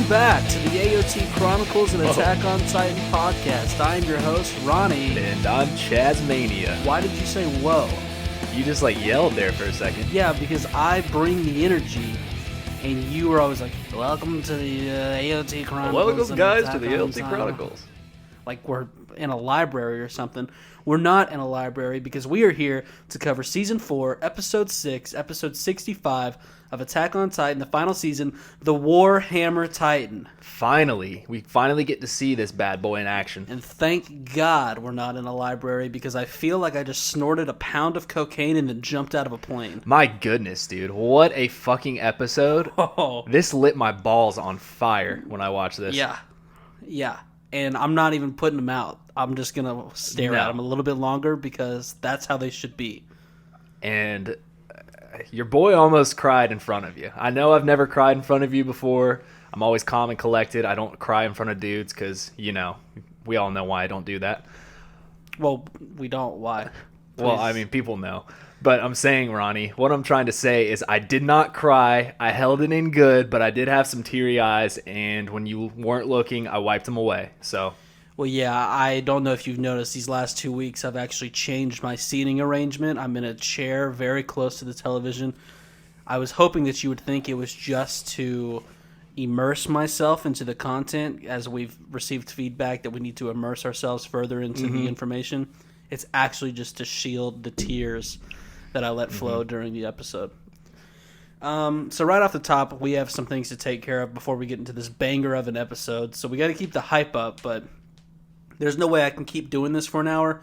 Welcome back to the AoT Chronicles and Attack on Titan podcast. I'm your host, Ronnie. And I'm Chaz Mania. Why did you say whoa? You just yelled there for a second. Yeah, because I bring the energy, and you were always like, welcome to the AoT Chronicles. Welcome, guys, to the AoT Chronicles. Like we're in a library or something. We're not in a library because we are here to cover Season 4, Episode 6, Episode 65 of Attack on Titan, the final season, The Warhammer Titan. We finally get to see this bad boy in action. And thank God we're not in a library because I feel like I just snorted a pound of cocaine and then jumped out of a plane. My goodness, dude. What a fucking episode. Oh. This lit my balls on fire when I watched this. Yeah. And I'm not even putting them out. I'm just going to stare at them a little bit longer because that's how they should be. And your boy almost cried in front of you. I know I've never cried in front of you before. I'm always calm and collected. I don't cry in front of dudes because, we all know why I don't do that. Well, we don't. Why? Please. Well, I mean, people know. But I'm saying, Ronnie, what I'm trying to say is I did not cry. I held it in good, but I did have some teary eyes, and when you weren't looking, I wiped them away. So, well, yeah, I don't know if you've noticed these last 2 weeks, I've actually changed my seating arrangement. I'm in a chair very close to the television. I was hoping that you would think it was just to immerse myself into the content, as we've received feedback that we need to immerse ourselves further into the information. It's actually just to shield the tears that I let flow during the episode. So right off the top, we have some things to take care of before we get into this banger of an episode. So we got to keep the hype up, but there's no way I can keep doing this for an hour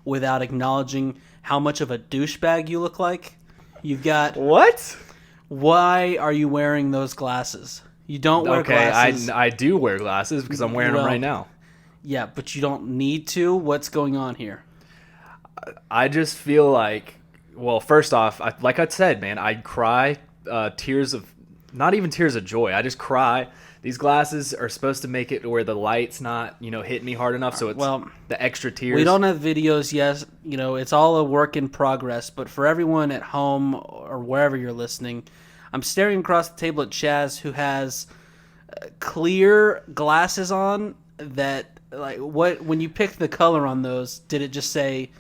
without acknowledging how much of a douchebag you look like. You've got... What? Why are you wearing those glasses? You don't wear glasses. I do wear glasses because I'm wearing them right now. Yeah, but you don't need to. What's going on here? I just feel like... Well, first off, like I said, man, I cry tears of... Not even tears of joy. I just cry. These glasses are supposed to make it to where the light's not, hitting me hard enough, so it's the extra tears. We don't have videos yet. It's all a work in progress. But for everyone at home or wherever you're listening, I'm staring across the table at Chaz, who has clear glasses on that, when you pick the color on those, did it just say...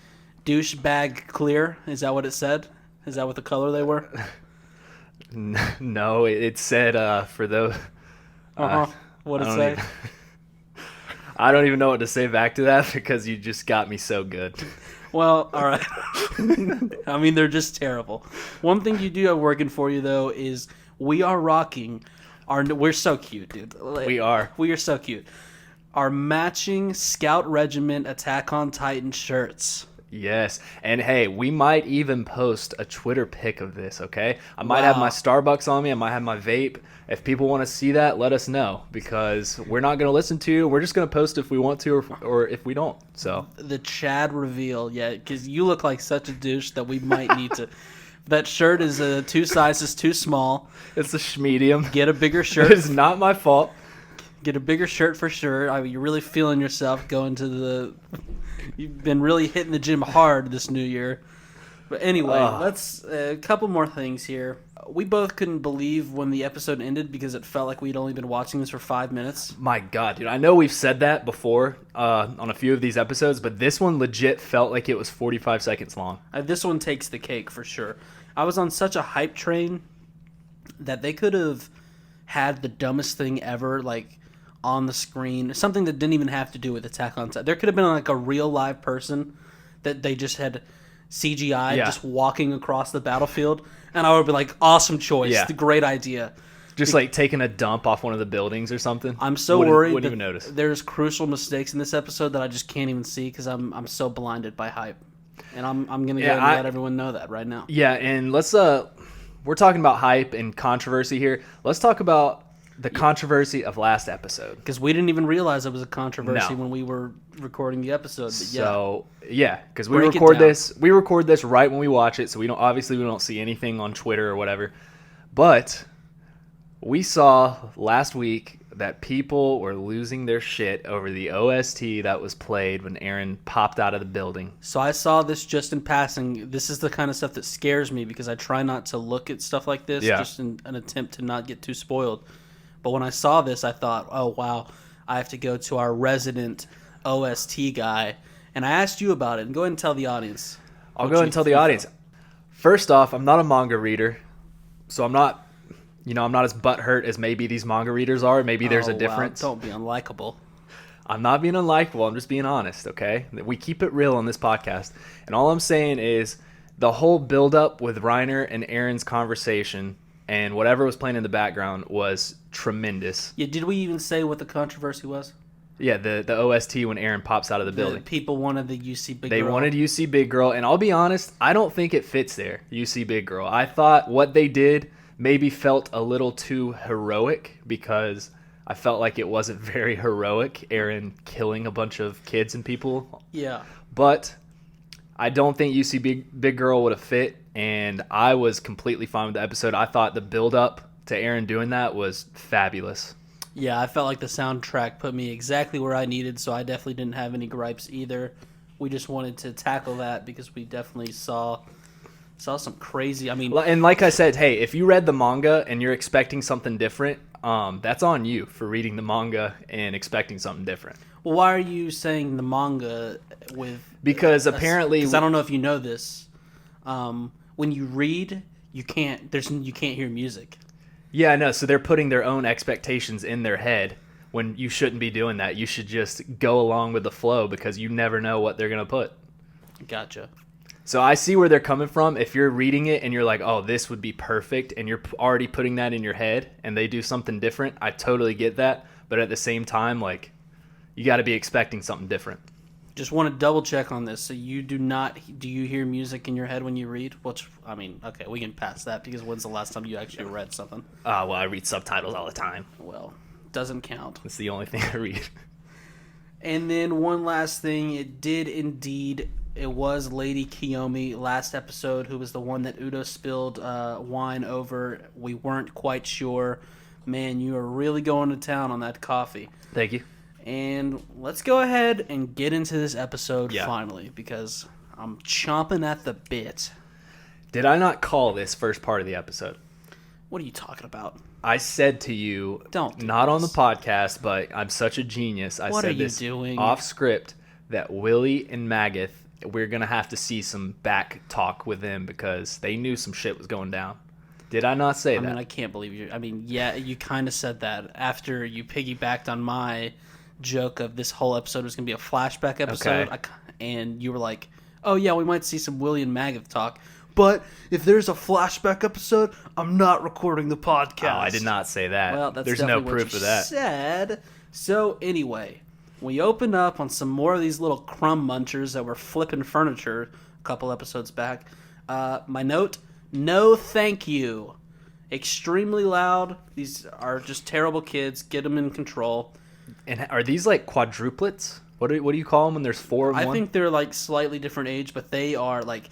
douchebag clear? Is that what it said? Is that what the color they were? No, it said for those... What did it say? I don't even know what to say back to that because you just got me so good. Well, all right. I mean, they're just terrible. One thing you do have working for you, though, is we are rocking we're so cute, dude. We are. We are so cute. Our matching Scout Regiment Attack on Titan shirts. Yes, and hey, we might even post a Twitter pic of this, okay? I might have my Starbucks on me, I might have my vape. If people want to see that, let us know, because we're not going to listen to you. We're just going to post if we want to or if we don't, so. The Chad reveal, yeah, because you look like such a douche that we might need to. That shirt is 2 sizes too small. It's a schmedium. Get a bigger shirt. It's not my fault. Get a bigger shirt for sure. I mean, you're really feeling yourself going to the... You've been really hitting the gym hard this new year. But anyway, let's a couple more things here. We both couldn't believe when the episode ended because it felt like we'd only been watching this for 5 minutes. My God, dude. I know we've said that before on a few of these episodes, but this one legit felt like it was 45 seconds long. This one takes the cake for sure. I was on such a hype train that they could have had the dumbest thing ever, on the screen, something that didn't even have to do with Attack on Titan. There could have been a real live person that they just had CGI just walking across the battlefield, and I would be like, awesome choice, it's a great idea. Just taking a dump off one of the buildings or something. I'm so worried wouldn't that even notice. There's crucial mistakes in this episode that I just can't even see because I'm so blinded by hype, and I'm gonna go and let everyone know that right now. Yeah, and let's we're talking about hype and controversy here. Let's talk about the controversy of last episode, because we didn't even realize it was a controversy when we were recording the episode. But because we record this right when we watch it, so we don't see anything on Twitter or whatever. But we saw last week that people were losing their shit over the OST that was played when Eren popped out of the building. So I saw this just in passing. This is the kind of stuff that scares me because I try not to look at stuff like this just in an attempt to not get too spoiled. But when I saw this, I thought, oh, wow, I have to go to our resident OST guy. And I asked you about it. And go ahead and tell the audience. I'll go ahead and tell the audience. First off, I'm not a manga reader, so I'm not as butthurt as maybe these manga readers are. Maybe there's a difference. Wow. Don't be unlikable. I'm not being unlikable. I'm just being honest, okay? We keep it real on this podcast. And all I'm saying is the whole build-up with Reiner and Eren's conversation and whatever was playing in the background was tremendous. Yeah, did we even say what the controversy was? Yeah, the OST when Eren pops out of the building. People wanted the UC Big Girl. They wanted UC Big Girl, and I'll be honest, I don't think it fits there, UC Big Girl. I thought what they did maybe felt a little too heroic because I felt like it wasn't very heroic, Eren killing a bunch of kids and people. Yeah. But I don't think UC Big Girl would have fit, and I was completely fine with the episode. I thought the build-up to Eren doing that was fabulous. Yeah, I felt like the soundtrack put me exactly where I needed, so I definitely didn't have any gripes either. We just wanted to tackle that because we definitely saw some crazy... I mean... And like I said, hey, if you read the manga and you're expecting something different, that's on you for reading the manga and expecting something different. Well, why are you saying the manga with... Because apparently... Because I don't know if you know this. When you read, you can't hear music. Yeah, I know. So they're putting their own expectations in their head when you shouldn't be doing that. You should just go along with the flow because you never know what they're going to put. Gotcha. So I see where they're coming from. If you're reading it and you're like, oh, this would be perfect, and you're already putting that in your head and they do something different, I totally get that. But at the same time, like, you got to be expecting something different. Just want to double check on this. So you do you hear music in your head when you read? Okay, we can pass that because when's the last time you actually read something? Well, I read subtitles all the time. Well, doesn't count. It's the only thing I read. And then one last thing, it was Lady Kiyomi last episode who was the one that Udo spilled wine over. We weren't quite sure. Man, you are really going to town on that coffee. Thank you. And let's go ahead and get into this episode finally, because I'm chomping at the bit. Did I not call this first part of the episode? What are you talking about? I said to you, not on the podcast, but I'm such a genius. I said this off script that Willie and Magath, we're going to have to see some back talk with them because they knew some shit was going down. Did I not say that? I mean, I can't believe you. I mean, yeah, you kind of said that after you piggybacked on my joke of this whole episode was going to be a flashback episode. Okay. And you were like, oh, yeah, we might see some Willie and Magath talk. But if there's a flashback episode, I'm not recording the podcast. Oh, I did not say that. Well, that's there's no proof of that. Said. So anyway, we opened up on some more of these little crumb munchers that were flipping furniture a couple episodes back. My note, no thank you. Extremely loud. These are just terrible kids. Get them in control. And are these like quadruplets? What do you call them when there's four of one? I think they're like slightly different age, but they are like...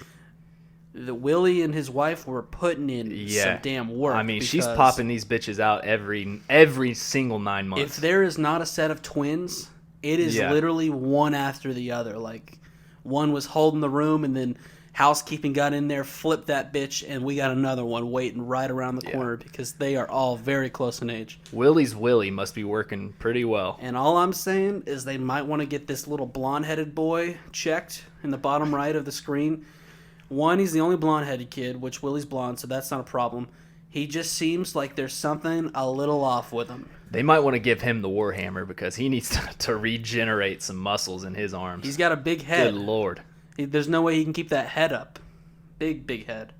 The Willie and his wife were putting in some damn work. I mean, she's popping these bitches out every single 9 months. If there is not a set of twins, it is literally one after the other. Like, one was holding the room, and then housekeeping got in there, flipped that bitch, and we got another one waiting right around the corner because they are all very close in age. Willie's Willie must be working pretty well. And all I'm saying is they might want to get this little blonde-headed boy checked in the bottom right of the screen. One, he's the only blonde-headed kid, which Willie's blonde, so that's not a problem. He just seems like there's something a little off with him. They might want to give him the Warhammer because he needs to regenerate some muscles in his arms. He's got a big head. Good Lord. There's no way he can keep that head up. Big head.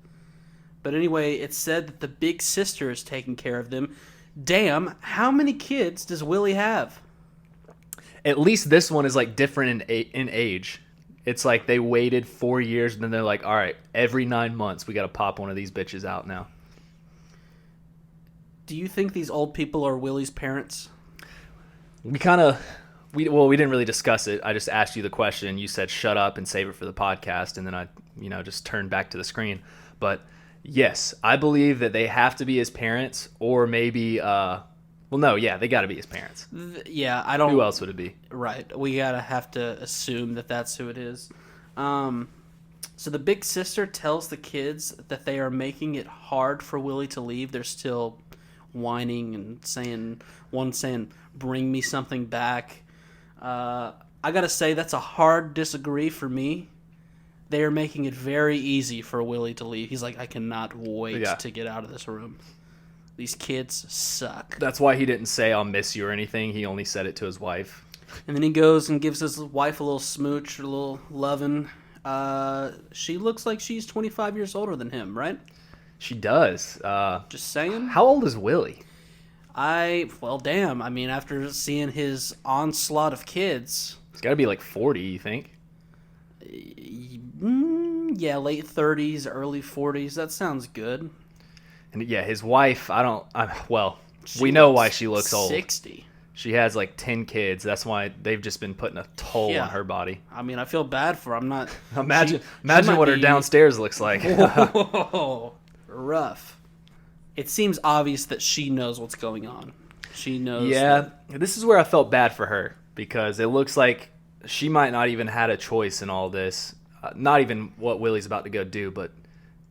But anyway, it's said that the big sister is taking care of them. Damn, how many kids does Willie have? At least this one is like different in age. It's like they waited 4 years, and then they're like, all right, every 9 months, we got to pop one of these bitches out now. Do you think these old people are Willie's parents? We didn't really discuss it. I just asked you the question. You said, shut up and save it for the podcast. And then I, just turned back to the screen. But yes, I believe that they have to be his parents, or maybe, they got to be his parents. I don't... Who else would it be? Right. We have to assume that that's who it is. So the big sister tells the kids that they are making it hard for Willie to leave. They're still whining and saying, bring me something back. I gotta say, that's a hard disagree for me. They are making it very easy for Willie to leave. He's like, I cannot wait to get out of this room. These kids suck. That's why he didn't say, I'll miss you or anything. He only said it to his wife. And then he goes and gives his wife a little smooch, a little lovin'. She looks like she's 25 years older than him, right? She does. Just saying. How old is Willie? Well, damn. I mean, after seeing his onslaught of kids... He's got to be like 40, you think? Yeah, late 30s, early 40s. That sounds good. And yeah, his wife, we know why she looks 60. old. 60. She has like 10 kids. That's why they've just been putting a toll on her body. I mean, I feel bad for her. I'm not... Imagine what her downstairs looks like. Whoa, rough. It seems obvious that she knows what's going on. She knows. Yeah, this is where I felt bad for her, because it looks like she might not even had a choice in all this. Not even what Willie's about to go do, but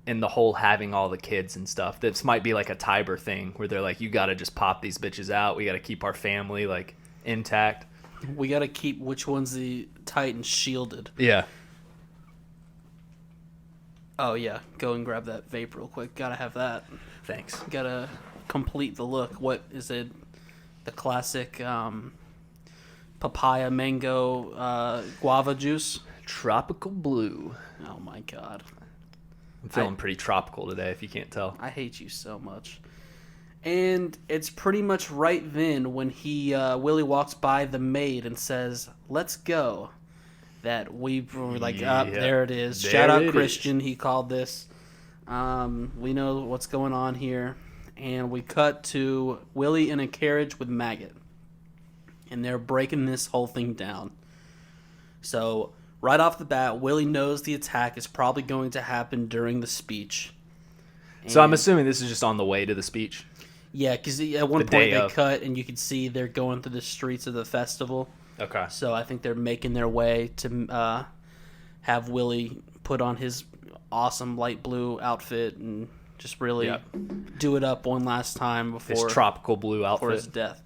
in the whole having all the kids and stuff. This might be like a Tiber thing where they're like, you got to just pop these bitches out. We got to keep our family like intact. We got to keep which one's the Titan shielded. Yeah. Oh, yeah. Go and grab that vape real quick. Got to have that. Thanks. Got to complete the look. What is it? The classic papaya, mango, guava juice? Tropical blue. Oh, my God. I'm feeling pretty tropical today, if you can't tell. I hate you so much. And it's pretty much right then when Willie walks by the maid and says, let's go, that we were like, there it is. Shout out Christian, he called this. We know what's going on here. And we cut to Willie in a carriage with Maggot. And they're breaking this whole thing down. So... right off the bat, Willie knows the attack is probably going to happen during the speech. So I'm assuming this is just on the way to the speech? Yeah, because at one point they cut and you can see they're going through the streets of the festival. Okay. So I think they're making their way to have Willie put on his awesome light blue outfit and just really do it up one last time before his tropical blue outfit. Before his death.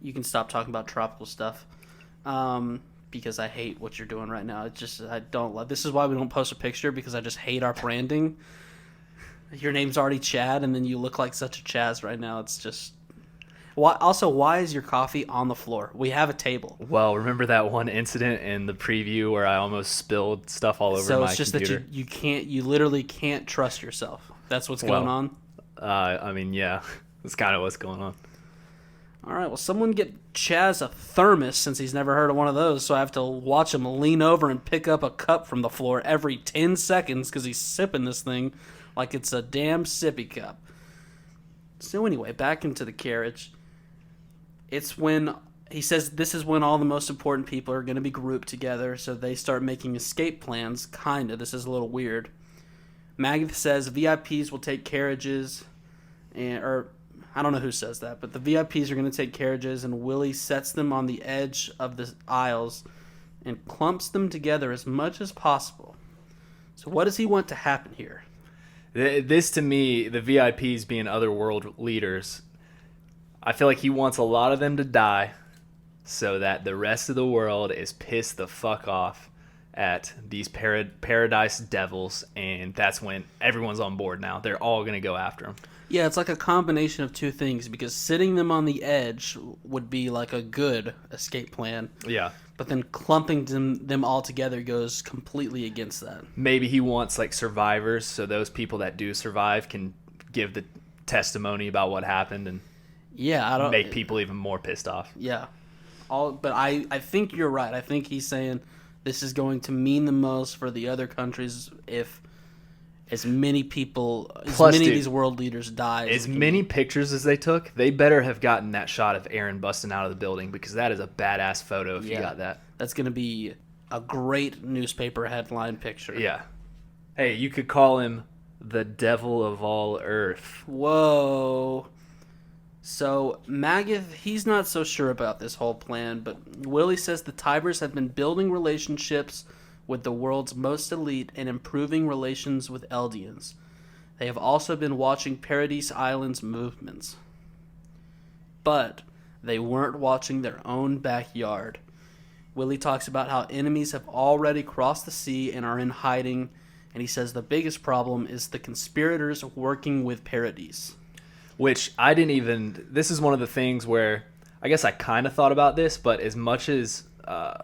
You can stop talking about tropical stuff. Because I hate what you're doing right now. It's just, I don't love. This is why we don't post a picture, because I just hate our branding. Your name's already Chad, and then you look like such a Chaz right now. It's just... why is your coffee on the floor? We have a table. Well, remember that one incident in the preview where I almost spilled stuff all over my computer? So it's just that you literally can't trust yourself. That's what's going on? I mean, yeah. That's kind of what's going on. All right, well, someone get Chaz a thermos, since he's never heard of one of those, so I have to watch him lean over and pick up a cup from the floor every 10 seconds because he's sipping this thing like it's a damn sippy cup. So anyway, back into the carriage. It's when, he says this is when all the most important people are going to be grouped together, so they start making escape plans, kind of. This is a little weird. Maggie says VIPs will take carriages, or... I don't know who says that, but the VIPs are going to take carriages, and Willie sets them on the edge of the aisles and clumps them together as much as possible. So what does he want to happen here? This, to me, the VIPs being other world leaders, I feel like he wants a lot of them to die so that the rest of the world is pissed the fuck off at these paradise devils, and that's when everyone's on board now. They're all going to go after him. Yeah, it's like a combination of two things, because sitting them on the edge would be like a good escape plan. Yeah. But then clumping them all together goes completely against that. Maybe he wants like survivors, so those people that do survive can give the testimony about what happened and make people even more pissed off. Yeah. But I think you're right. I think he's saying this is going to mean the most for the other countries if as many people, of these world leaders die. As many pictures as they took, they better have gotten that shot of Eren busting out of the building, because that is a badass photo if you got that. That's going to be a great newspaper headline picture. Yeah. Hey, you could call him the devil of all Earth. Whoa. So, Magath, he's not so sure about this whole plan, but Willie says the Tibers have been building relationships with the world's most elite and improving relations with Eldians. They have also been watching Paradise Island's movements. but they weren't watching their own backyard. Willie talks about how enemies have already crossed the sea and are in hiding, and he says the biggest problem is the conspirators working with Paradis. Which I didn't even... This is one of the things where I guess I kind of thought about this, but as much as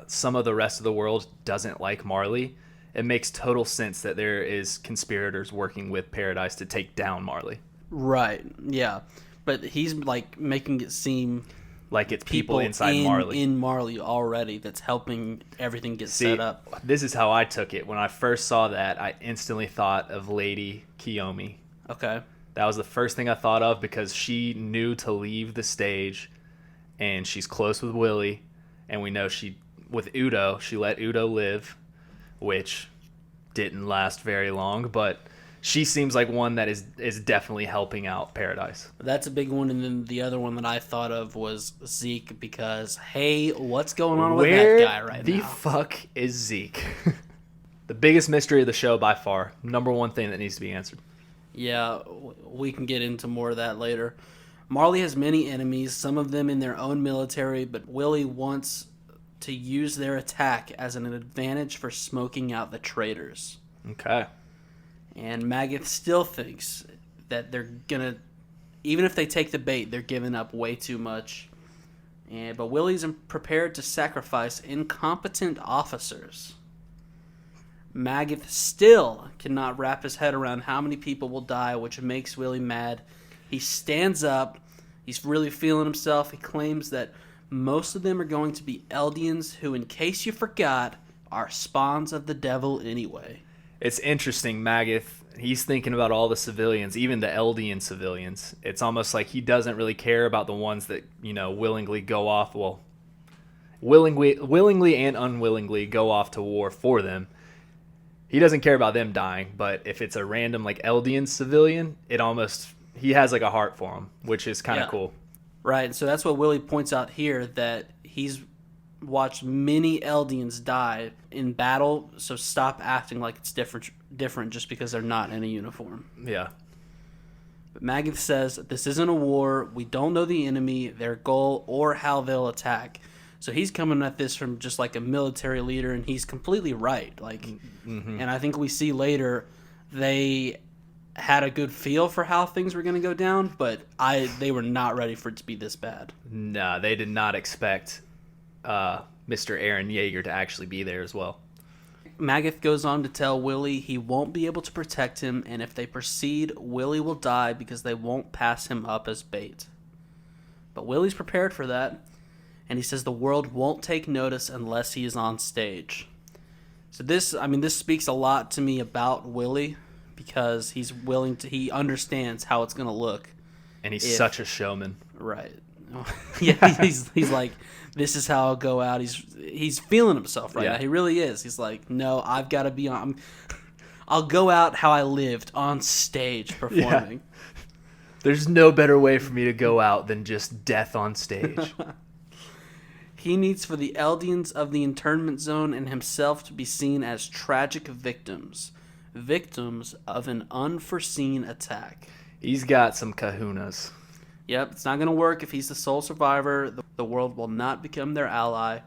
some of the rest of the world doesn't like Marley, it makes total sense that there is conspirators working with Paradis to take down Marley. Right, yeah. But he's like making it seem... like it's people inside Marley. In Marley already that's helping everything get set up. This is how I took it. When I first saw that, I instantly thought of Lady Kiyomi. Okay. That was the first thing I thought of because she knew to leave the stage, and she's close with Willie, and we know with Udo, she let Udo live, which didn't last very long, but... she seems like one that is definitely helping out Paradis. That's a big one, and then the other one that I thought of was Zeke because, hey, what's going on with that guy right now? Where the fuck is Zeke? The biggest mystery of the show by far. Number one thing that needs to be answered. Yeah, we can get into more of that later. Marley has many enemies, some of them in their own military, but Willie wants to use their attack as an advantage for smoking out the traitors. Okay. And Magath still thinks that they're going to, even if they take the bait, they're giving up way too much. But Willie's prepared to sacrifice incompetent officers. Magath still cannot wrap his head around how many people will die, which makes Willie mad. He stands up. He's really feeling himself. He claims that most of them are going to be Eldians who, in case you forgot, are spawns of the devil anyway. It's interesting, Magath, he's thinking about all the civilians, even the Eldian civilians. It's almost like he doesn't really care about the ones that, willingly go off, willingly and unwillingly go off to war for them. He doesn't care about them dying, but if it's a random, Eldian civilian, he has, a heart for them, which is kind of cool. Right, so that's what Willie points out here, that he's watched many Eldians die in battle, so stop acting like it's different just because they're not in a uniform. Yeah. But Magath says, this isn't a war, we don't know the enemy, their goal, or how they'll attack. So he's coming at this from just like a military leader, and he's completely right. And I think we see later they had a good feel for how things were going to go down, but they were not ready for it to be this bad. No, they did not expect Mr. Eren Yeager to actually be there as well. Magath goes on to tell Willie he won't be able to protect him, and if they proceed, Willie will die because they won't pass him up as bait. But Willie's prepared for that, and he says the world won't take notice unless he is on stage. So this speaks a lot to me about Willie, because he understands how it's going to look. And he's such a showman. Right. Yeah, he's like, this is how I'll go out. He's feeling himself right now. He really is. He's like, no, I've got to be on. I'll go out how I lived, on stage performing. Yeah. There's no better way for me to go out than just death on stage. He needs for the Eldians of the internment zone and himself to be seen as tragic victims of an unforeseen attack. He's got some kahunas. Yep, it's not going to work if he's the sole survivor. The world will not become their ally.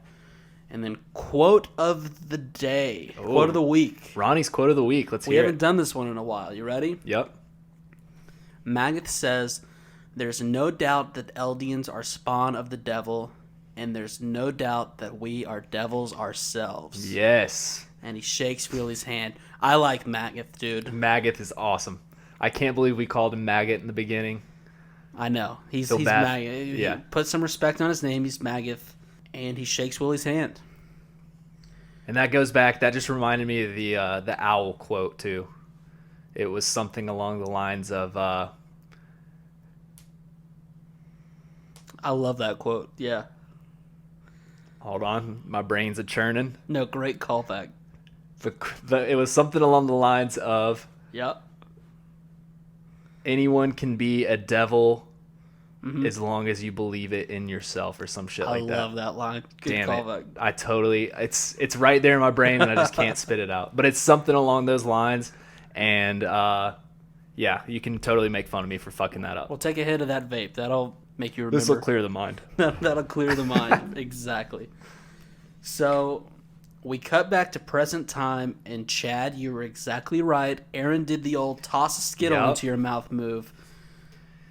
And then quote of the day. Oh, quote of the week. Ronnie's quote of the week. Let's hear it. We haven't done this one in a while. You ready? Yep. Magath says, there's no doubt that Eldians are spawn of the devil, and there's no doubt that we are devils ourselves. Yes. And he shakes Willie's hand. I like Magath, dude. Magath is awesome. I can't believe we called him Maggot in the beginning. I know. He's bad. Magath. Yeah. Put some respect on his name. He's Magath. And he shakes Willie's hand. And that goes back. That just reminded me of the owl quote, too. It was something along the lines of... I love that quote. Yeah. Hold on. My brain's a-churning. No, great callback. It was something along the lines of... Yep. Anyone can be a devil as long as you believe it in yourself, or some shit like that. I love that line. Good Damn callback. It's right there in my brain, and I just can't spit it out. But it's something along those lines, and yeah, you can totally make fun of me for fucking that up. We'll take a hit of that vape. make you remember. This will clear the mind. That'll clear the mind. Exactly. So we cut back to present time, and Chad, you were exactly right. Eren did the old toss a Skittle into your mouth move.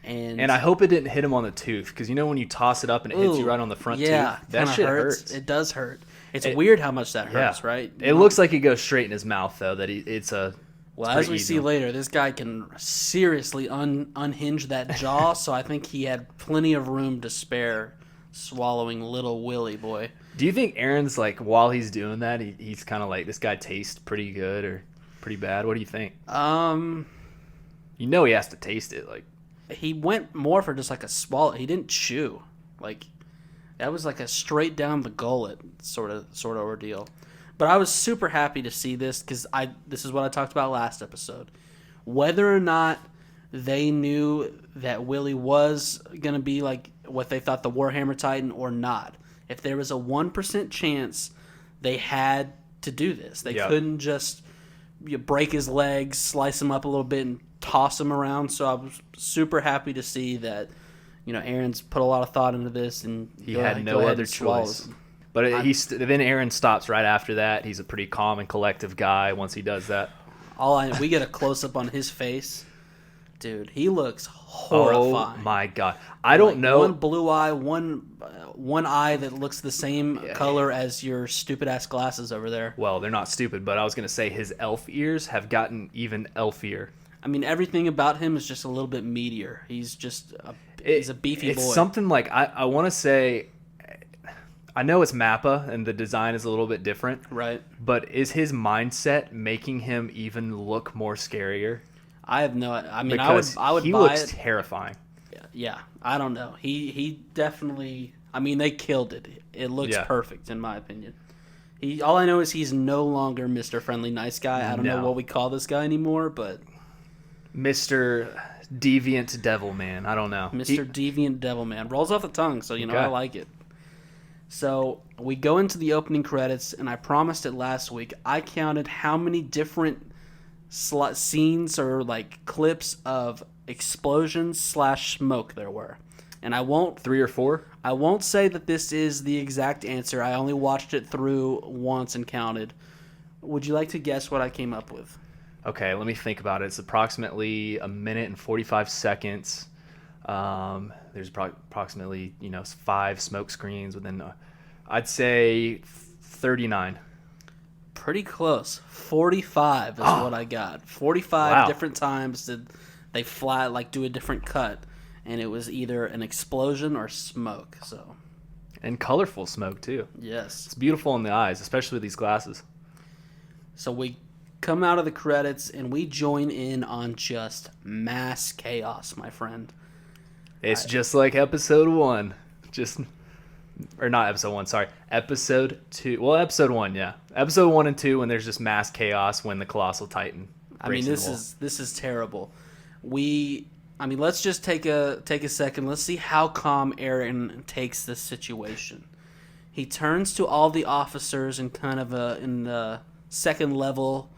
And I hope it didn't hit him on the tooth, because you know when you toss it up and it hits you right on the front tooth? That shit hurts. It does hurt. It's weird how much that hurts, right? It looks like it goes straight in his mouth, though, that Well, as we see later, this guy can seriously unhinge that jaw, so I think he had plenty of room to spare swallowing little Willy boy. Do you think Eren's, like, while he's doing that, he's kind of like, this guy tastes pretty good or pretty bad? What do you think? You know he has to taste it, like. He went more for just like a swallow. He didn't chew. Like, that was like a straight down the gullet sort of ordeal. But I was super happy to see this because this is what I talked about last episode. Whether or not they knew that Willy was going to be like what they thought the Warhammer Titan or not, if there was a 1% chance, they had to do this. They couldn't just break his legs, slice him up a little bit, and toss him around. So I was super happy to see that, Eren's put a lot of thought into this, and he had no other choice. But then Eren stops right after that. He's a pretty calm and collective guy once he does that. We get a close up on his face, dude. He looks horrifying. Oh my god! I don't know. One blue eye, one eye that looks the same color as your stupid ass glasses over there. Well, they're not stupid, but I was gonna say his elf ears have gotten even elfier. I mean, everything about him is just a little bit meatier. He's just he's a beefy boy. It's something like I want to say. I know it's Mappa and the design is a little bit different, right? But is his mindset making him even look more scarier? I have no. I mean, because I would. He buy looks it. terrifying. Yeah. I don't know. He definitely. I mean, they killed it. It looks perfect in my opinion. All I know is he's no longer Mr. Friendly Nice Guy. I don't know what we call this guy anymore, but Mr. Deviant Devil Man. I don't know. Mr. Deviant Devil Man rolls off the tongue, so I like it. So we go into the opening credits, and I promised it last week. I counted how many different scenes or like clips of explosions / smoke there were, and I won't 3 or 4. I won't say that this is the exact answer. I only watched it through once and counted. Would you like to guess what I came up with? Okay, let me think about it. It's approximately 1 minute and 45 seconds. There's approximately 5 smoke screens within. I'd say 39. Pretty close. 45 is what I got. 45 different times did they do a different cut, and it was either an explosion or smoke. So, and colorful smoke too. Yes, it's beautiful in the eyes, especially with these glasses. So we come out of the credits and we join in on just mass chaos, my friend. It's just like episode 1. Or not episode 1, sorry. Episode 2. Well, episode 1, yeah. Episode 1 and 2 when there's just mass chaos when the Colossal Titan breaks the wall. This is terrible. Let's just take a second. Let's see how calm Eren takes this situation. He turns to all the officers in kind of in the second level,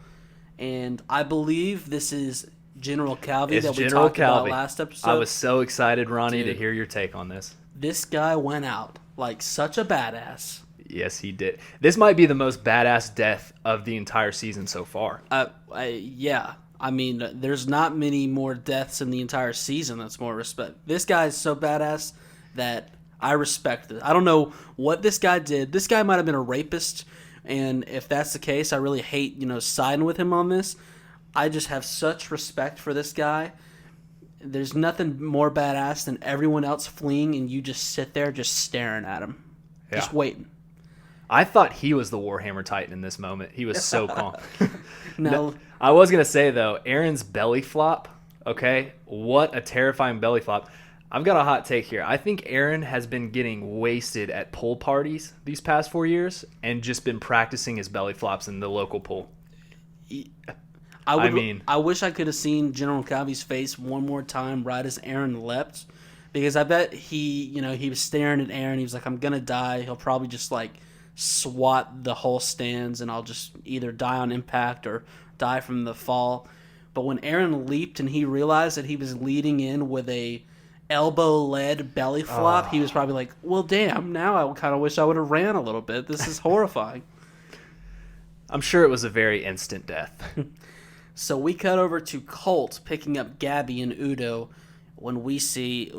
and I believe this is General Calvi that we talked about last episode. I was so excited, Ronnie, to hear your take on this. This guy went out like such a badass. Yes, he did. This might be the most badass death of the entire season so far. Yeah. I mean, there's not many more deaths in the entire season that's more respect. This guy is so badass that I respect it. I don't know what this guy did. This guy might have been a rapist, and if that's the case, I really hate, siding with him on this. I just have such respect for this guy. There's nothing more badass than everyone else fleeing and you just sit there just staring at him. Yeah. Just waiting. I thought he was the Warhammer Titan in this moment. He was so calm. No. I was going to say, though, Eren's belly flop, okay? What a terrifying belly flop. I've got a hot take here. I think Eren has been getting wasted at pool parties these past 4 years and just been practicing his belly flops in the local pool. I wish I could have seen General Calvi's face one more time right as Eren leapt, because I bet he was staring at Eren. He was like, I'm going to die. He'll probably just swat the whole stands and I'll just either die on impact or die from the fall. But when Eren leaped and he realized that he was leading in with a elbow-led belly flop, he was probably like, well, damn, now I kind of wish I would have ran a little bit. This is horrifying. I'm sure it was a very instant death. So we cut over to Colt picking up Gabby and Udo when we see,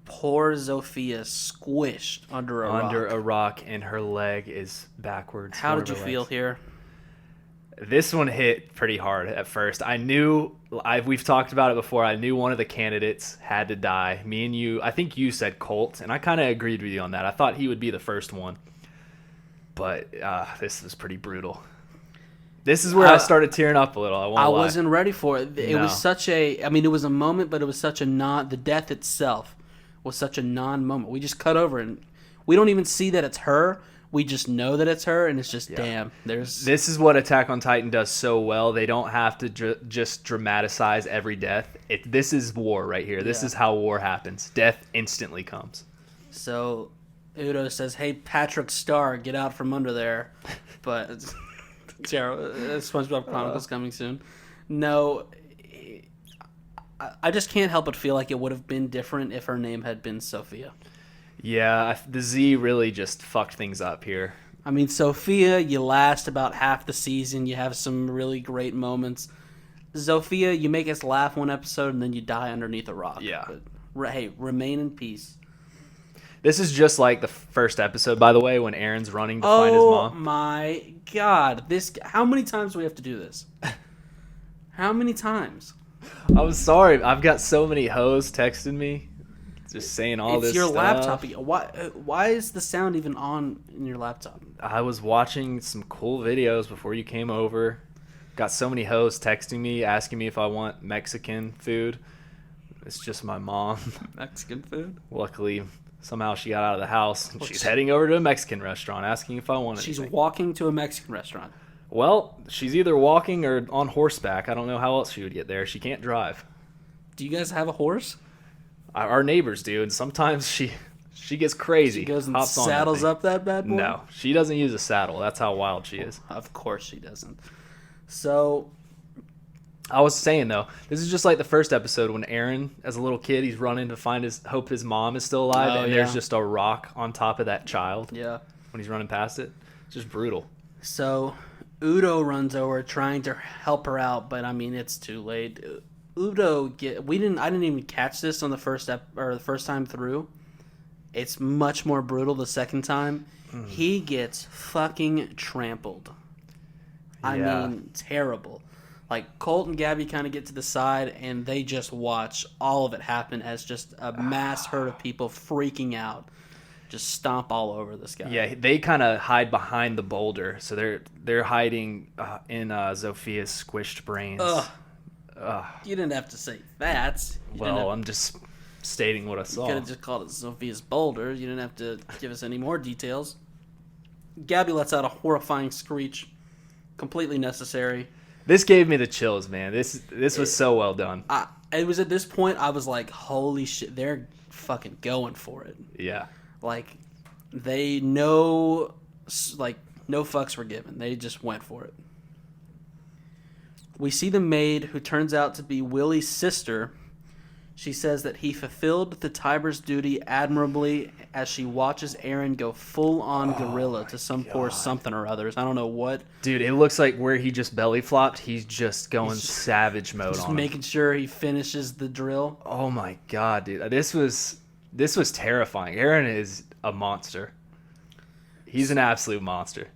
poor Zofia squished under a rock. And her leg is backwards. How did you feel here? This one hit pretty hard at first. We've talked about it before. I knew one of the candidates had to die. Me and you, I think you said Colt, and I kind of agreed with you on that. I thought he would be the first one. But this was pretty brutal. This is where I started tearing up a little. I wasn't ready for it. It was such a, it was a moment, but it was such a the death itself was such a non-moment. We just cut over and we don't even see that it's her. We just know that it's her, and it's just, damn. This is what Attack on Titan does so well. They don't have to just dramatize every death. This is war right here. This is how war happens. Death instantly comes. So Udo says, hey, Patrick Star, get out from under there. But SpongeBob Chronicles coming soon. No, I just can't help but feel like it would have been different if her name had been Sophia. Yeah, the Z really just fucked things up here. I mean, Sophia, you last about half the season. You have some really great moments. Zofia, you make us laugh one episode, and then you die underneath a rock. Yeah. But, hey, remain in peace. This is just like the first episode, by the way, when Eren's running to find his mom. Oh, my God. How many times do we have to do this? How many times? I'm sorry. I've got so many hoes texting me. Just saying all this stuff. It's your laptop. Why is the sound even on in your laptop? I was watching some cool videos before you came over. Got so many hoes texting me, asking me if I want Mexican food. It's just my mom. Mexican food? Luckily, somehow she got out of the house. And she's heading over to a Mexican restaurant, asking if I want anything. She's walking to a Mexican restaurant. Well, she's either walking or on horseback. I don't know how else she would get there. She can't drive. Do you guys have a horse? Our neighbors do, and sometimes she gets crazy. She goes and saddles up that bad boy? No, she doesn't use a saddle. That's how wild she is. Of course she doesn't. So, I was saying, though, this is just like the first episode when Eren, as a little kid, he's running to hope his mom is still alive, and there's just a rock on top of that child. Yeah. When he's running past it. It's just brutal. So, Udo runs over trying to help her out, but, it's too late. Udo I didn't even catch this on the first time through. It's much more brutal the second time. He gets fucking trampled. Terrible. Like, Colt and Gabby kind of get to the side, and they just watch all of it happen as just a mass herd of people freaking out. Just stomp all over this guy. Yeah, they kind of hide behind the boulder, so they're hiding in Zofia's squished brains. You didn't have to say that. I'm just stating what I saw. You could have just called it Sophia's boulder. You didn't have to give us any more details. Gabby lets out a horrifying screech. Completely necessary. This gave me the chills, man. This was so well done. It was at this point I was like, holy shit, they're fucking going for it. Yeah. Like, they know, no fucks were given. They just went for it. We see the maid, who turns out to be Willie's sister. She says that he fulfilled the Tiber's duty admirably as she watches Eren go full-on gorilla to some poor something or others. I don't know what. Dude, it looks like where he just belly flopped, he's just going savage mode on him. Just making sure he finishes the drill. Oh my God, dude. This was terrifying. Eren is a monster. He's an absolute monster.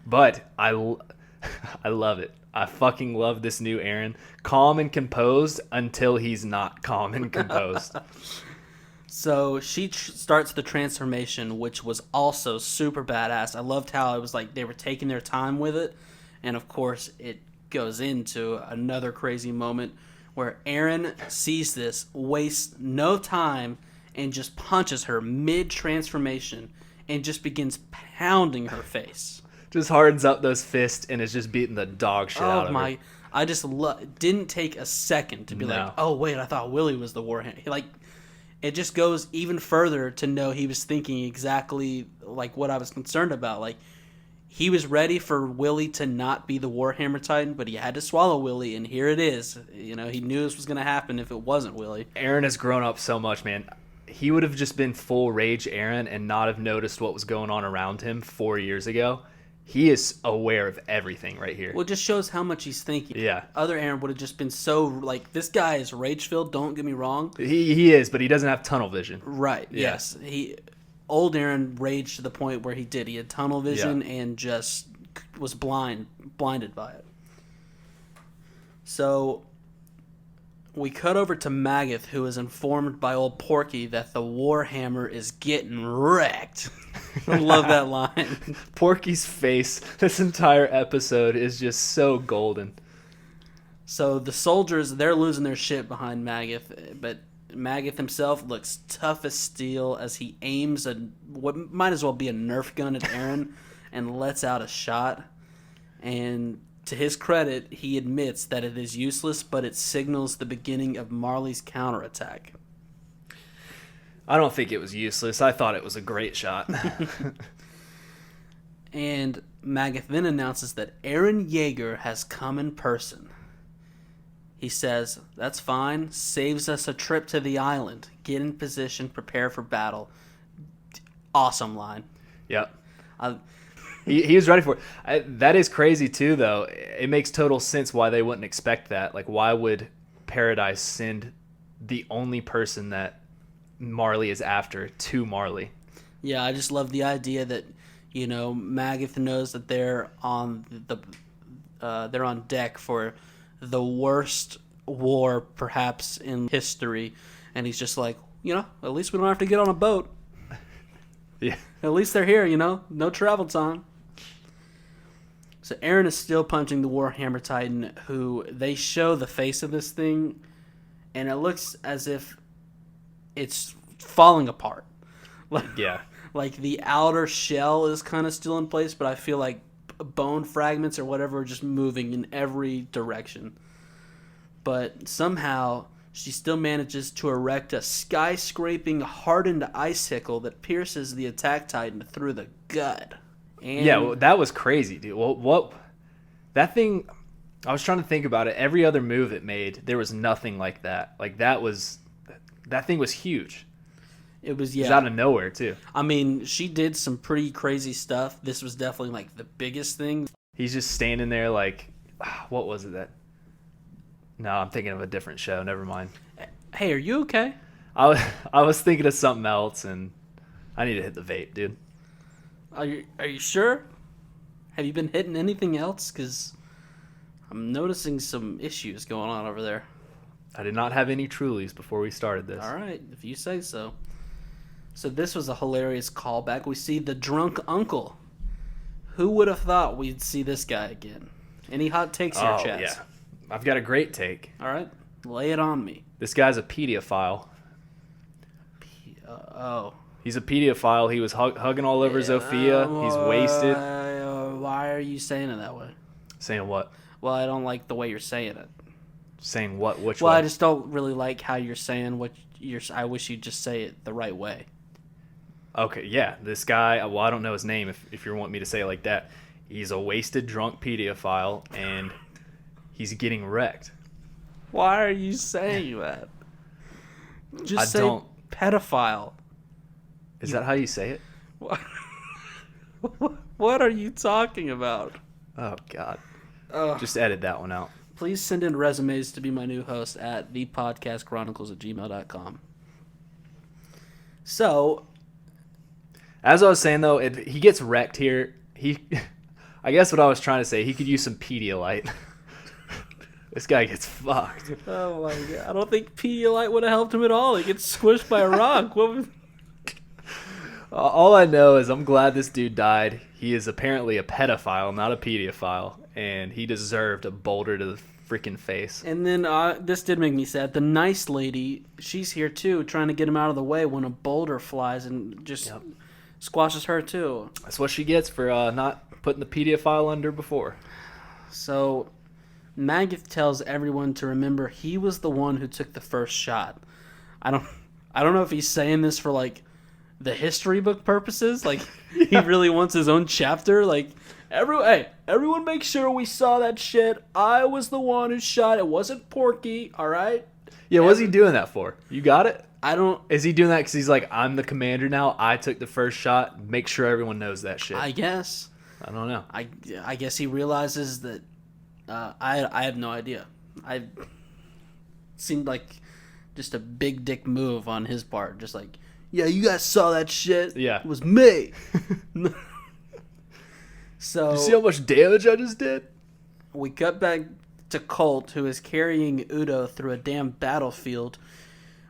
But I love it. I fucking love this new Eren. Calm and composed until he's not calm and composed. So she starts the transformation, which was also super badass. I loved how it was like they were taking their time with it. And of course, it goes into another crazy moment where Eren sees this, wastes no time, and just punches her mid-transformation and just begins pounding her face. Just hardens up those fists and is just beating the dog shit out of her. I just didn't take a second to be like, oh, wait, I thought Willie was the warhand. Like, it just goes even further to know he was thinking exactly like what I was concerned about. Like, he was ready for Willie to not be the Warhammer Titan, but he had to swallow Willie, and here it is. You know, he knew this was going to happen if it wasn't Willie. Eren has grown up so much, man. He would have just been full rage Eren and not have noticed what was going on around him 4 years ago. He is aware of everything right here. Well, it just shows how much he's thinking. Yeah. Other Eren would have just been so, like, this guy is rage-filled, don't get me wrong. He is, but he doesn't have tunnel vision. Right, yeah. Yes. Old Eren raged to the point where he did. He had tunnel vision and just was blinded by it. So we cut over to Magath, who is informed by old Porky that the Warhammer is getting wrecked. I love that line. Porky's face this entire episode is just so golden. So the soldiers, they're losing their shit behind Magath, but Magath himself looks tough as steel as he aims what might as well be a Nerf gun at Eren and lets out a shot. And to his credit, he admits that it is useless, but it signals the beginning of Marley's counterattack. I don't think it was useless. I thought it was a great shot. And Magath then announces that Eren Yeager has come in person. He says, that's fine, saves us a trip to the island. Get in position, prepare for battle. Awesome line. Yep. He was ready for it. That is crazy too, though. It makes total sense why they wouldn't expect that. Like, why would Paradise send the only person that Marley is after to Marley? Yeah, I just love the idea that, you know, Magath knows that they're on deck for the worst war perhaps in history, and he's just like, you know, at least we don't have to get on a boat. Yeah. At least they're here, you know, no travel time. So Eren is still punching the Warhammer Titan, who they show the face of this thing, and it looks as if it's falling apart. Like the outer shell is kind of still in place, but I feel like bone fragments or whatever are just moving in every direction. But somehow she still manages to erect a skyscraping hardened icicle that pierces the attack titan through the gut. And yeah, that was crazy, dude. What that thing, I was trying to think about it. Every other move it made, there was nothing like that. Like that thing was huge. It was out of nowhere too. I mean, she did some pretty crazy stuff. This was definitely like the biggest thing. He's just standing there like, what was it that? No, I'm thinking of a different show. Never mind. Hey, are you okay? I was thinking of something else, and I need to hit the vape, dude. Are you sure? Have you been hitting anything else? Because I'm noticing some issues going on over there. I did not have any Trulies before we started this. All right, if you say so. So this was a hilarious callback. We see the drunk uncle. Who would have thought we'd see this guy again? Any hot takes here, Chaz? Yeah. I've got a great take. All right, lay it on me. This guy's a pedophile. He's a pedophile. He was hugging all over Zofia. He's wasted. Why are you saying it that way? Saying what? Well, I don't like the way you're saying it. Saying what? Which way? Well, I just don't really like how you're saying what you're. I wish you'd just say it the right way. Okay, yeah. This guy, well, I don't know his name if you want me to say it like that. He's a wasted, drunk pedophile, and he's getting wrecked. Why are you saying that? Just say pedophile. Is that how you say it? What are you talking about? Oh, God. Just edit that one out. Please send in resumes to be my new host at thepodcastchronicles@gmail.com. So, as I was saying, though, he gets wrecked here. I guess what I was trying to say, he could use some Pedialyte. This guy gets fucked. Oh, my God. I don't think Pedialyte would have helped him at all. He gets squished by a rock. All I know is I'm glad this dude died. He is apparently a pedophile, not a pedophile, and he deserved a boulder to the freaking face. And then this did make me sad. The nice lady, she's here too, trying to get him out of the way when a boulder flies and just squashes her too. That's what she gets for not putting the pedophile under before. So Magath tells everyone to remember he was the one who took the first shot. I don't know if he's saying this for like the history book purposes, like he really wants his own chapter. Like Everyone make sure we saw that shit. I was the one who shot. It wasn't Porky, all right? Yeah, what's he doing that for? You got it? I don't... Is he doing that because he's like, I'm the commander now, I took the first shot, make sure everyone knows that shit? I guess. I don't know. I guess he realizes that... I have no idea. I seemed like just a big dick move on his part. Just like, yeah, you guys saw that shit. Yeah. It was me. So... You see how much damage I just did? We cut back to Colt, who is carrying Udo through a damn battlefield,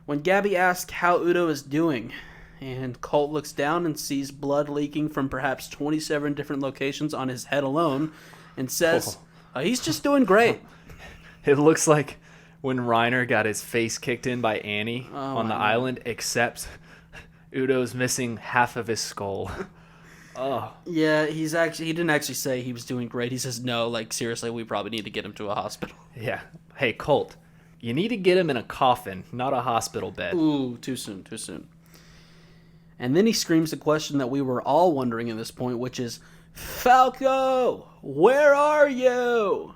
when Gabby asks how Udo is doing, and Colt looks down and sees blood leaking from perhaps 27 different locations on his head alone, and says, he's just doing great. It looks like when Reiner got his face kicked in by Annie on the island, except Udo's missing half of his skull. Oh. Yeah, he didn't actually say he was doing great. He says, no, like, seriously, we probably need to get him to a hospital. Yeah. Hey, Colt, you need to get him in a coffin, not a hospital bed. Ooh, too soon. And then he screams the question that we were all wondering at this point, which is, Falco, where are you?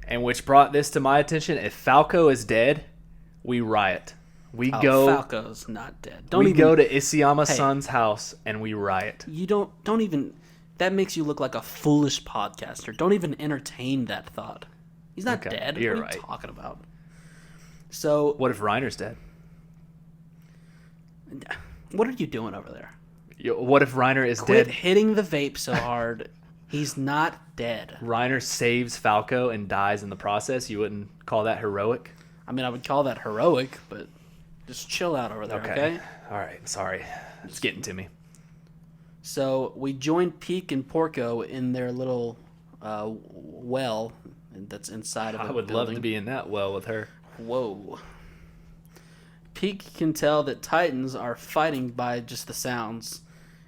And which brought this to my attention. If Falco is dead, we riot. Falco's not dead. We go to Isayama's son's house and we riot. You don't even... That makes you look like a foolish podcaster. Don't even entertain that thought. He's not dead. You're what are you talking about? So... What if Reiner's dead? What are you doing over there? What if Reiner is Quit dead? hitting the vape so hard. He's not dead. Reiner saves Falco and dies in the process. You wouldn't call that heroic? I mean, I would call that heroic, but... Just chill out over there, okay? All right, sorry. It's getting to me. So we joined Peak and Porco in their little well that's inside of a I would building. love to be in that well with her. Whoa. Peak can tell that Titans are fighting by just the sounds.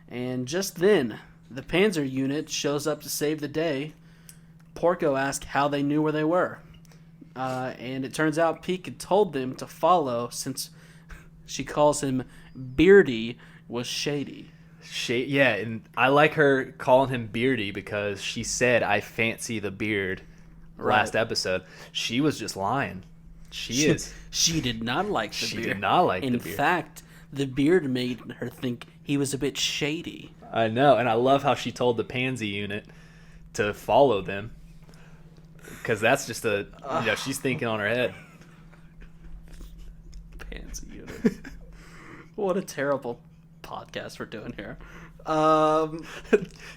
And just then, the Panzer unit shows up to save the day. Porco asks how they knew where they were. And it turns out Peak had told them to follow since... She calls him Beardy was shady. Yeah, and I like her calling him Beardy because she said, I fancy the beard last episode. She was just lying. She did not like the beard. She did not like the beard. In fact, the beard made her think he was a bit shady. I know, and I love how she told the Pansy unit to follow them. Because that's just she's thinking on her head. Pansy unit. What a terrible podcast we're doing here.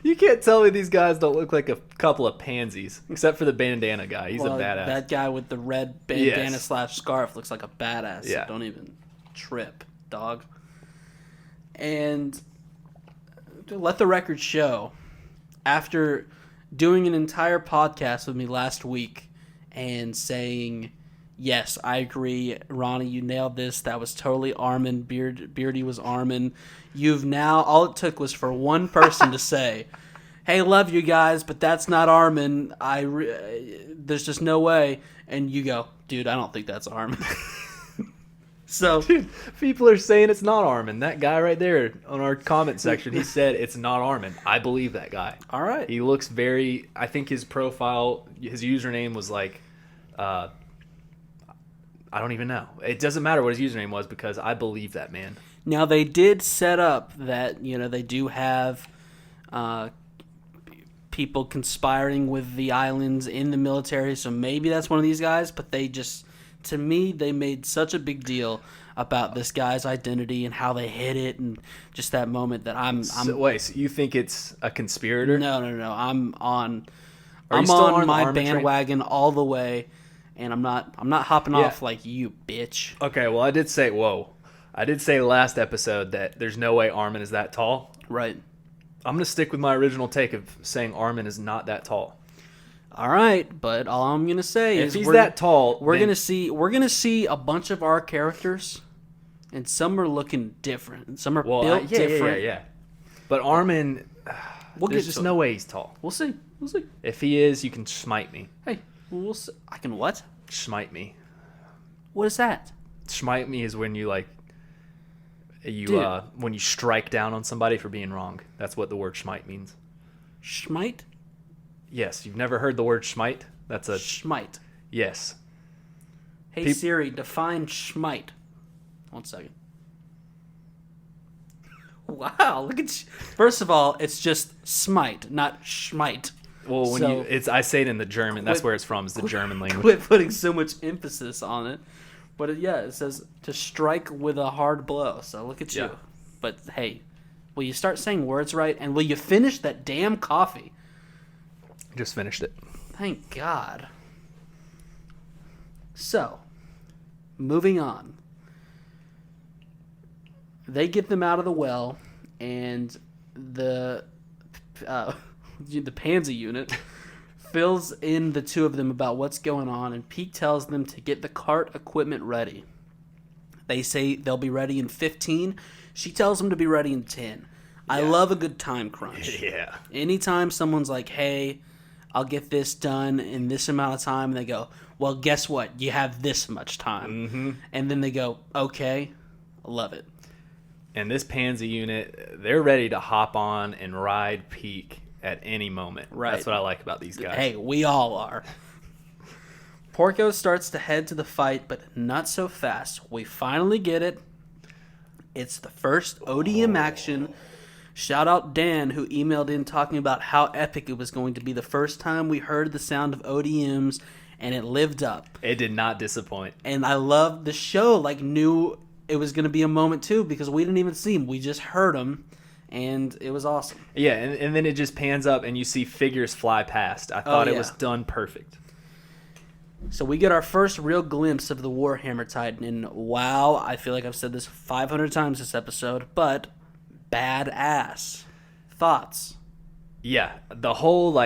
You can't tell me these guys don't look like a couple of pansies, except for the bandana guy. He's a badass. That guy with the red bandana / scarf looks like a badass. Yeah. So don't even trip, dog. And let the record show, after doing an entire podcast with me last week and saying, yes, I agree, Ronnie, you nailed this. That was totally Armin. Beardy was Armin. You've now, all it took was for one person to say, hey, love you guys, but that's not Armin. There's just no way. And you go, dude, I don't think that's Armin. So, dude, people are saying it's not Armin. That guy right there on our comment section, he said it's not Armin. I believe that guy. All right. He looks I think his profile, his username was like, I don't even know. It doesn't matter what his username was because I believe that man. Now, they did set up that, they do have people conspiring with the islands in the military, so maybe that's one of these guys, but they just, to me, they made such a big deal about this guy's identity and how they hid it and just that moment that Wait, so you think it's a conspirator? No. I'm on my bandwagon all the way. And I'm not hopping off like you, bitch. Okay, well, I did say last episode that there's no way Armin is that tall. Right. I'm going to stick with my original take of saying Armin is not that tall. All right, but all I'm going to say is if he's that tall, we're going to see a bunch of our characters, and some are looking different, and some are built different. Yeah. But Armin, there's just no way he's tall. We'll see. If he is, you can smite me. Hey. We'll see. I can what? Smite me. What is that? Smite me is when when you strike down on somebody for being wrong. That's what the word smite means. Smite? Yes, you've never heard the word schmite? That's a... Schmite. Yes. Hey Siri, define schmite. 1 second. Wow, look at you. First of all, it's just smite, not schmite. Well, when I say it in the German. That's where it's from. Is the German language. Quit putting so much emphasis on it. But it says to strike with a hard blow. So look at you. But hey, will you start saying words right? And will you finish that damn coffee? Just finished it. Thank God. So, moving on. They get them out of the well, and the pansy unit fills in the two of them about what's going on, and Pete tells them to get the cart equipment ready. They say they'll be ready in 15. She tells them to be ready in 10. I love a good time crunch. Yeah. Anytime someone's like, hey, I'll get this done in this amount of time, and they go, well, guess what? You have this much time. Mm-hmm. And then they go, okay, I love it. And this pansy unit, they're ready to hop on and ride Peak at any moment. Right. That's what I like about these guys. Hey, we all are. Porco starts to head to the fight, but not so fast. We finally get it. It's the first ODM action. Shout out Dan, who emailed in talking about how epic it was going to be the first time we heard the sound of ODMs, and it lived up. It did not disappoint. And I love the show, knew it was going to be a moment too, because we didn't even see him. We just heard him, and it was awesome. Yeah, and then it just pans up, and you see figures fly past. I thought it was done perfect. So we get our first real glimpse of the Warhammer Titan, and wow, I feel like I've said this 500 times this episode, but badass. Thoughts? Yeah, the whole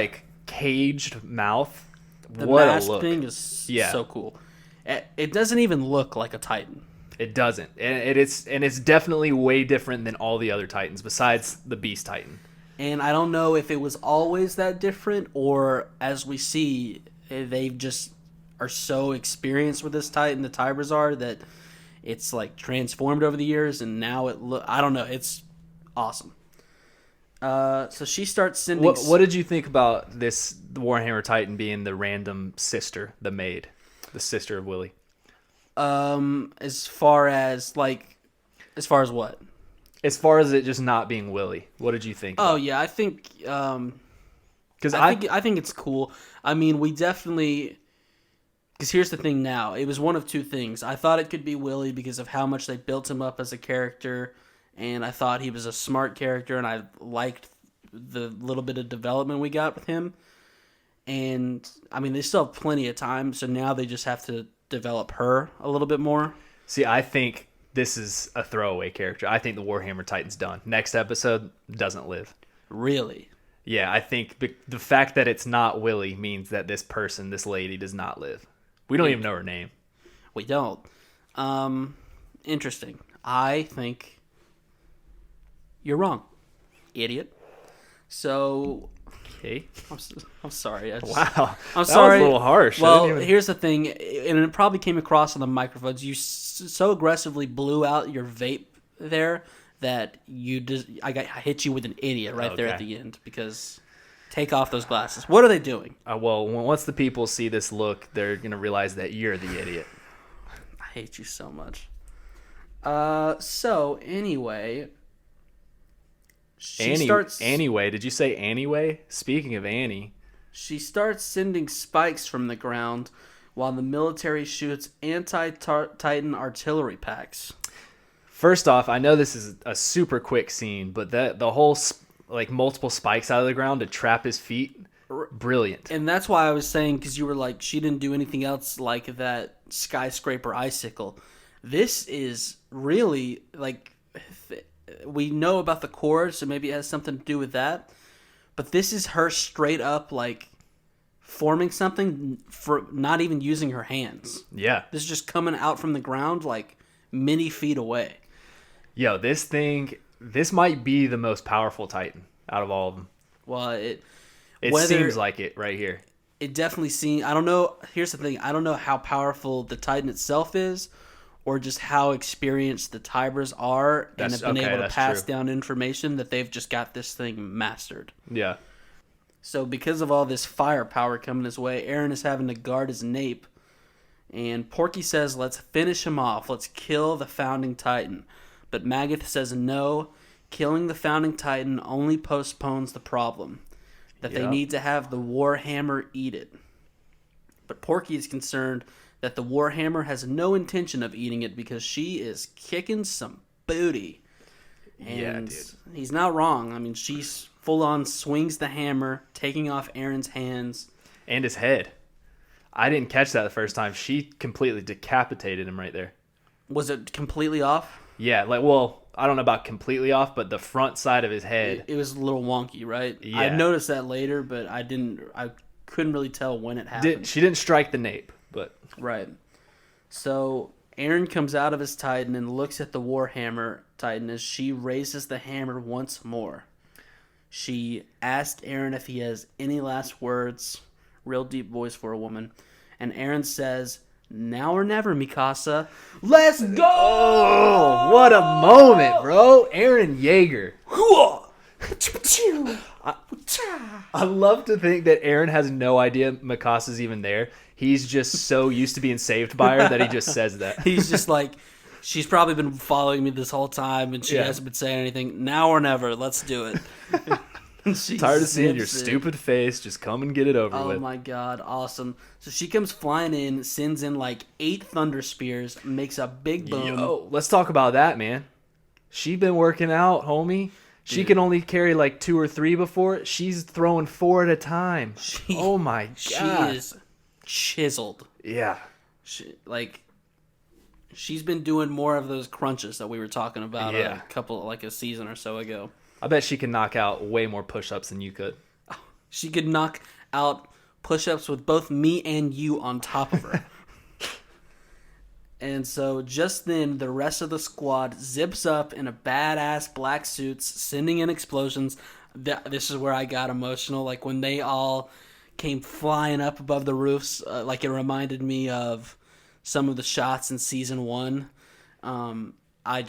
caged mouth. The what mask a look. thing is so cool. It doesn't even look like a Titan. It doesn't, and it's definitely way different than all the other Titans besides the Beast Titan. And I don't know if it was always that different, or as we see, they just are so experienced with this Titan, the Tybrazar, that it's transformed over the years, and now I don't know, it's awesome. So she starts sending... What did you think about the Warhammer Titan being the random sister, the maid, the sister of Willie? As far as what? As far as it just not being Willie, what did you think? Oh yeah, I think because I think it's cool. I mean, we definitely, because here's the thing. Now it was one of two things. I thought it could be Willie because of how much they built him up as a character, and I thought he was a smart character, and I liked the little bit of development we got with him. And I mean, they still have plenty of time, so now they just have to develop her a little bit more. See, I think this is a throwaway character. I think the Warhammer Titan's done. Next episode doesn't live. Really? Yeah, I think the fact that it's not Willie means that this lady, does not live. We don't even know her name. We don't. Interesting. I think you're wrong, idiot. So... Okay. I'm sorry. Wow. I'm sorry. That was a little harsh. Well, here's the thing, and it probably came across on the microphones. You so aggressively blew out your vape there that I hit you with an idiot there at the end, because take off those glasses. What are they doing? Well, once the people see this look, they're going to realize that you're the idiot. I hate you so much. So, anyway... Anyway, did you say anyway? Speaking of Annie. She starts sending spikes from the ground while the military shoots anti-Titan artillery packs. First off, I know this is a super quick scene, but the whole multiple spikes out of the ground to trap his feet, brilliant. And that's why I was saying, because you were like, she didn't do anything else like that skyscraper icicle. This is really we know about the cord, so maybe it has something to do with that. But this is her straight up forming something for not even using her hands. Yeah. This is just coming out from the ground many feet away. Yo, this might be the most powerful Titan out of all of them. Well, it seems like it right here. It definitely seems... I don't know. Here's the thing. I don't know how powerful the Titan itself is, or just how experienced the Tybers are and have been able to pass down information that they've just got this thing mastered. Yeah. So because of all this firepower coming his way, Eren is having to guard his nape. And Porky says, let's finish him off. Let's kill the Founding Titan. But Magath says no. Killing the Founding Titan only postpones the problem. That they need to have the Warhammer eat it. But Porky is concerned that the Warhammer has no intention of eating it because she is kicking some booty. And he's not wrong. I mean, she's full on swings the hammer, taking off Eren's hands. And his head. I didn't catch that the first time. She completely decapitated him right there. Was it completely off? Yeah, I don't know about completely off, but the front side of his head. It was a little wonky, right? Yeah. I noticed that later, but I couldn't really tell when it happened. She didn't strike the nape, but... Right. So Eren comes out of his Titan and looks at the Warhammer Titan as she raises the hammer once more. She asked Eren if he has any last words. Real deep voice for a woman. And Eren says, now or never, Mikasa. Let's go! Oh, what a moment, bro. Eren Yeager. I love to think that Eren has no idea Mikasa's even there. He's just so used to being saved by her that he just says that. He's just like, she's probably been following me this whole time and she hasn't been saying anything. Now or never, let's do it. Tired of seeing your stupid face. Just come and get it over with. Oh my god, awesome. So she comes flying in, sends in like 8 thunder spears, makes a big boom. Yo, let's talk about that, man. She been working out, homie. She can only carry like 2 or 3 before. She's throwing 4 at a time. Oh my god. She is chiseled. Yeah. She's been doing more of those crunches that we were talking about a season or so ago. I bet she can knock out way more push-ups than you could. She could knock out push-ups with both me and you on top of her. And so just then, the rest of the squad zips up in a badass black suits, sending in explosions. This is where I got emotional. Like when they all came flying up above the roofs, like it reminded me of some of the shots in season 1. I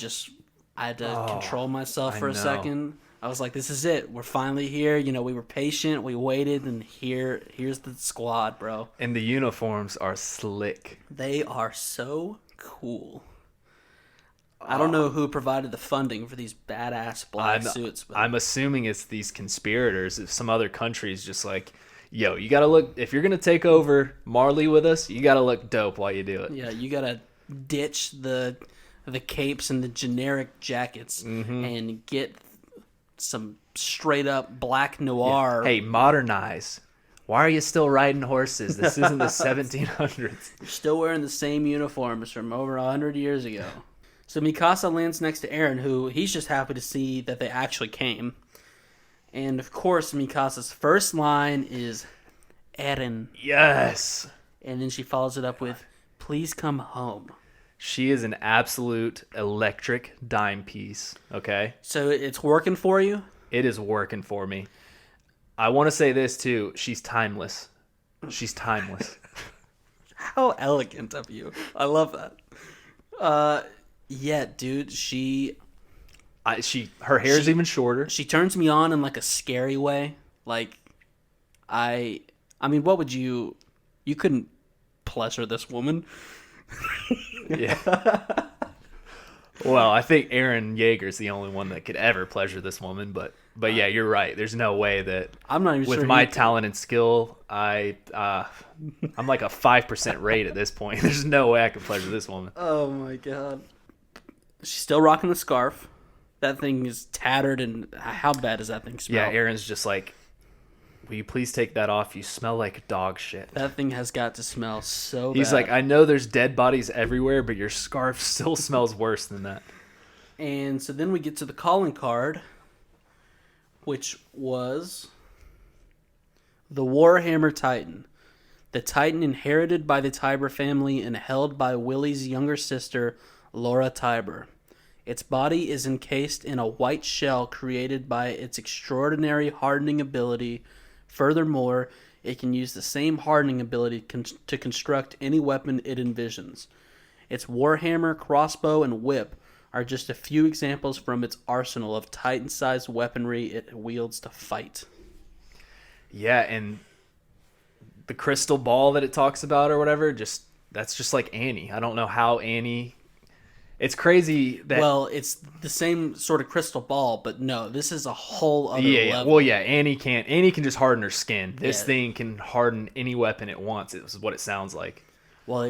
had to control myself for a second. I was like, this is it. We're finally here. You know, we were patient. We waited, and here's the squad, bro. And the uniforms are slick. They are so cool. I don't know who provided the funding for these badass black suits. But I'm assuming it's these conspirators. If some other countries just like, yo, you got to look, if you're going to take over Marley with us, you got to look dope while you do it. Yeah, you got to ditch the capes and the generic jackets and get some straight up black noir. Yeah. Hey, modernize. Why are you still riding horses? This isn't the 1700s. You're still wearing the same uniforms from over 100 years ago. So Mikasa lands next to Eren, who he's just happy to see that they actually came. And of course, Mikasa's first line is Eren. Yes. And then she follows it up with, please come home. She is an absolute electric dime piece, okay? So it's working for you? It is working for me. I want to say this, too. She's timeless. She's timeless. How elegant of you. I love that. Yeah, dude, her hair's even shorter. She turns me on in like a scary way. Like, I mean, what would you couldn't pleasure this woman. Yeah. Well, I think Eren Yeager's the only one that could ever pleasure this woman, but yeah, you're right. There's no way that I'm not even with sure my talent and skill, I'm like a 5% rate at this point. There's no way I could pleasure this woman. Oh my god. She's still rocking the scarf. That thing is tattered, and how bad does that thing smell? Yeah, Eren's just like, will you please take that off? You smell like dog shit. That thing has got to smell so bad. He's like, I know there's dead bodies everywhere, but your scarf still smells worse than that. And so then we get to the calling card, which was the Warhammer Titan. The Titan inherited by the Tiber family and held by Willie's younger sister, Laura Tiber. Its body is encased in a white shell created by its extraordinary hardening ability. Furthermore, it can use the same hardening ability to construct any weapon it envisions. Its warhammer, crossbow, and whip are just a few examples from its arsenal of Titan-sized weaponry it wields to fight. Yeah, and the crystal ball that it talks about or whatever, that's just like Annie. I don't know how Annie. It's crazy that. Well, it's the same sort of crystal ball, but no, this is a whole other level. Well, yeah, Annie can just harden her skin. This thing can harden any weapon it wants. Is what it sounds like. Well,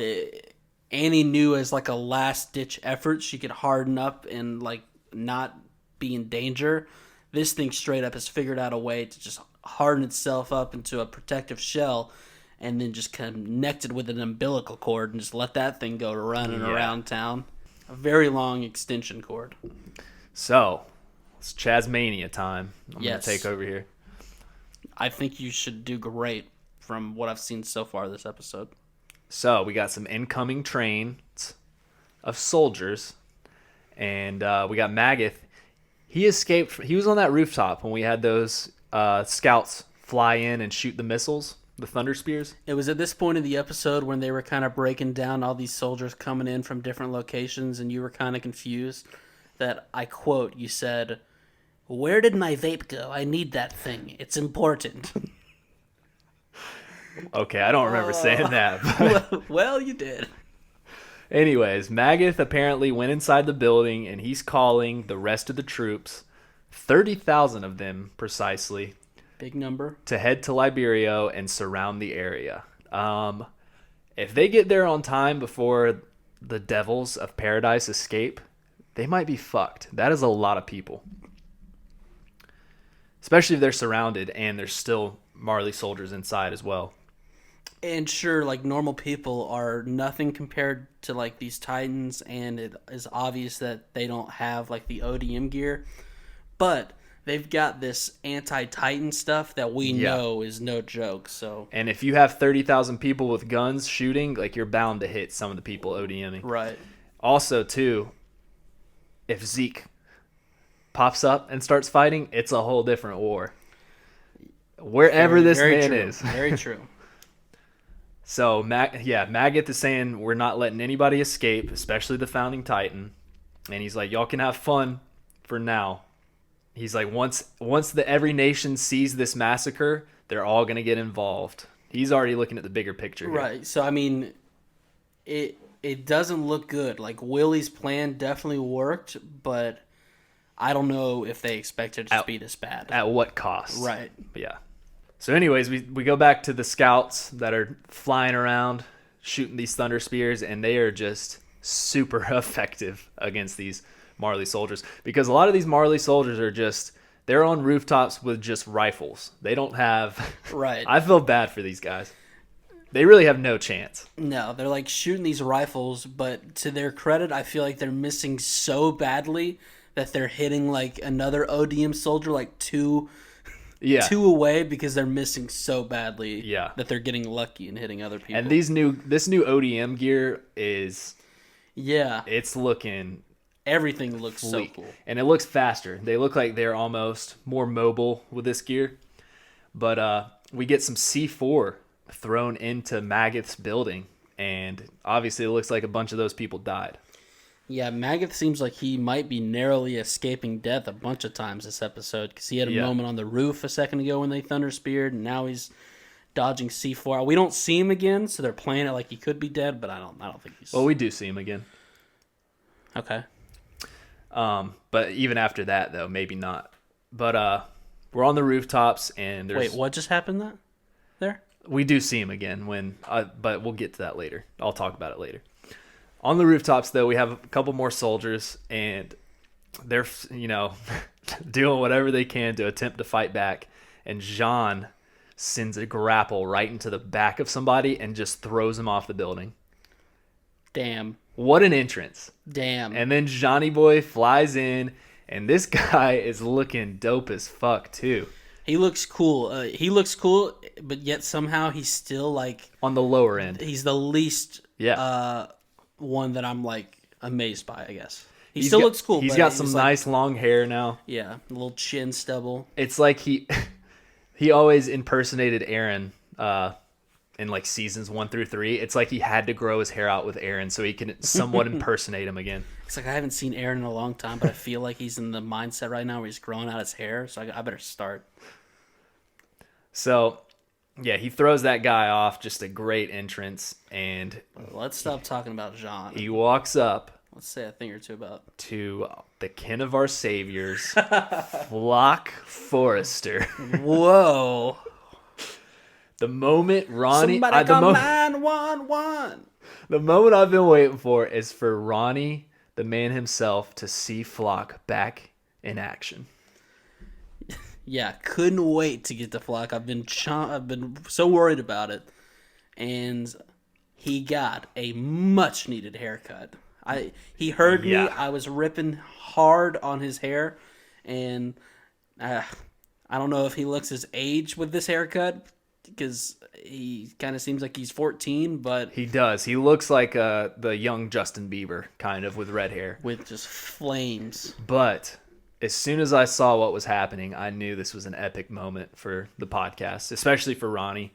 Annie knew as like a last ditch effort she could harden up and like not be in danger. This thing straight up has figured out a way to just harden itself up into a protective shell, and then just connect it with an umbilical cord and just let that thing go running around town. A very long extension cord. So, it's Chazmania time. I'm going to take over here. I think you should do great from what I've seen so far this episode. So, we got some incoming trains of soldiers, and we got Magath. He escaped. He was on that rooftop when we had those scouts fly in and shoot the missiles. The Thunder Spears? It was at this point in the episode when they were kind of breaking down all these soldiers coming in from different locations, and you were kind of confused that, I quote, you said, "Where did my vape go? I need that thing. It's important." Okay, I don't remember saying that. Well, you did. Anyways, Magath apparently went inside the building, and he's calling the rest of the troops, 30,000 of them precisely, big number, to head to Liberio and surround the area. If they get there on time before the devils of paradise escape, they might be fucked. That is a lot of people. Especially if they're surrounded and there's still Marley soldiers inside as well. And sure, like, normal people are nothing compared to like these Titans, and it is obvious that they don't have like the ODM gear, but they've got this anti-Titan stuff that we know is no joke. So, and if you have 30,000 people with guns shooting, like, you're bound to hit some of the people ODMing. Right. Also, too, if Zeke pops up and starts fighting, it's a whole different war. Wherever this man is. Very true. So, Magath is saying we're not letting anybody escape, especially the Founding Titan. And he's like, y'all can have fun for now. He's like, once every nation sees this massacre, they're all going to get involved. He's already looking at the bigger picture here. Right. So, I mean, it doesn't look good. Like, Willie's plan definitely worked, but I don't know if they expected it to be this bad. At what cost? Right. But yeah. So anyways, we go back to the scouts that are flying around, shooting these Thunder Spears, and they are just super effective against these Marley soldiers. Because a lot of these Marley soldiers they're on rooftops with just rifles. They don't have... Right. I feel bad for these guys. They really have no chance. No, they're like shooting these rifles, but to their credit, I feel like they're missing so badly that they're hitting like another ODM soldier like two away because they're missing so badly that they're getting lucky and hitting other people. And this new ODM gear is it's looking... Everything looks fleek. so cool. And it looks faster. They look like they're almost more mobile with this gear. But we get some C4 thrown into Magath's building, and obviously it looks like a bunch of those people died. Yeah, Magath seems like he might be narrowly escaping death a bunch of times this episode, because he had a moment on the roof a second ago when they Thunder Speared, and now he's dodging C4. We don't see him again, so they're playing it like he could be dead, but I don't think he's... Well, we do see him again. Okay. But even after that, though, maybe not. But we're on the rooftops, and there's... Wait, what just happened there? We do see him again, but we'll get to that later. I'll talk about it later. On the rooftops, though, we have a couple more soldiers, and they're, doing whatever they can to attempt to fight back. And Jean sends a grapple right into the back of somebody and just throws him off the building. Damn. What an entrance. Damn. And then Johnny Boy flies in, and this guy is looking dope as fuck, too. He looks cool. But yet somehow he's still, like... On the lower end. He's the least... one that I'm like amazed by, I guess. He looks cool. He's got some nice long hair now. Yeah, a little chin stubble. It's like he always impersonated Eren in like seasons 1 through 3. It's like he had to grow his hair out with Eren so he can somewhat impersonate him again. It's like I haven't seen Eren in a long time, but I feel like he's in the mindset right now where he's growing out his hair, so I better start. So, yeah, he throws that guy off. Just a great entrance. And let's stop talking about Jean. He walks up. Let's say a thing or two about to the kin of our saviors, Flock Forrester. Whoa. The moment Ronnie... Somebody call 911. The moment I've been waiting for is for Ronnie, the man himself, to see Flock back in action. Yeah, couldn't wait to get to Flock. I've been so worried about it. And he got a much-needed haircut. He heard me. I was ripping hard on his hair, and I don't know if he looks his age with this haircut because he kind of seems like he's 14, but he does. He looks like the young Justin Bieber, kind of, with red hair, with just flames. But as soon as I saw what was happening, I knew this was an epic moment for the podcast, especially for Ronnie.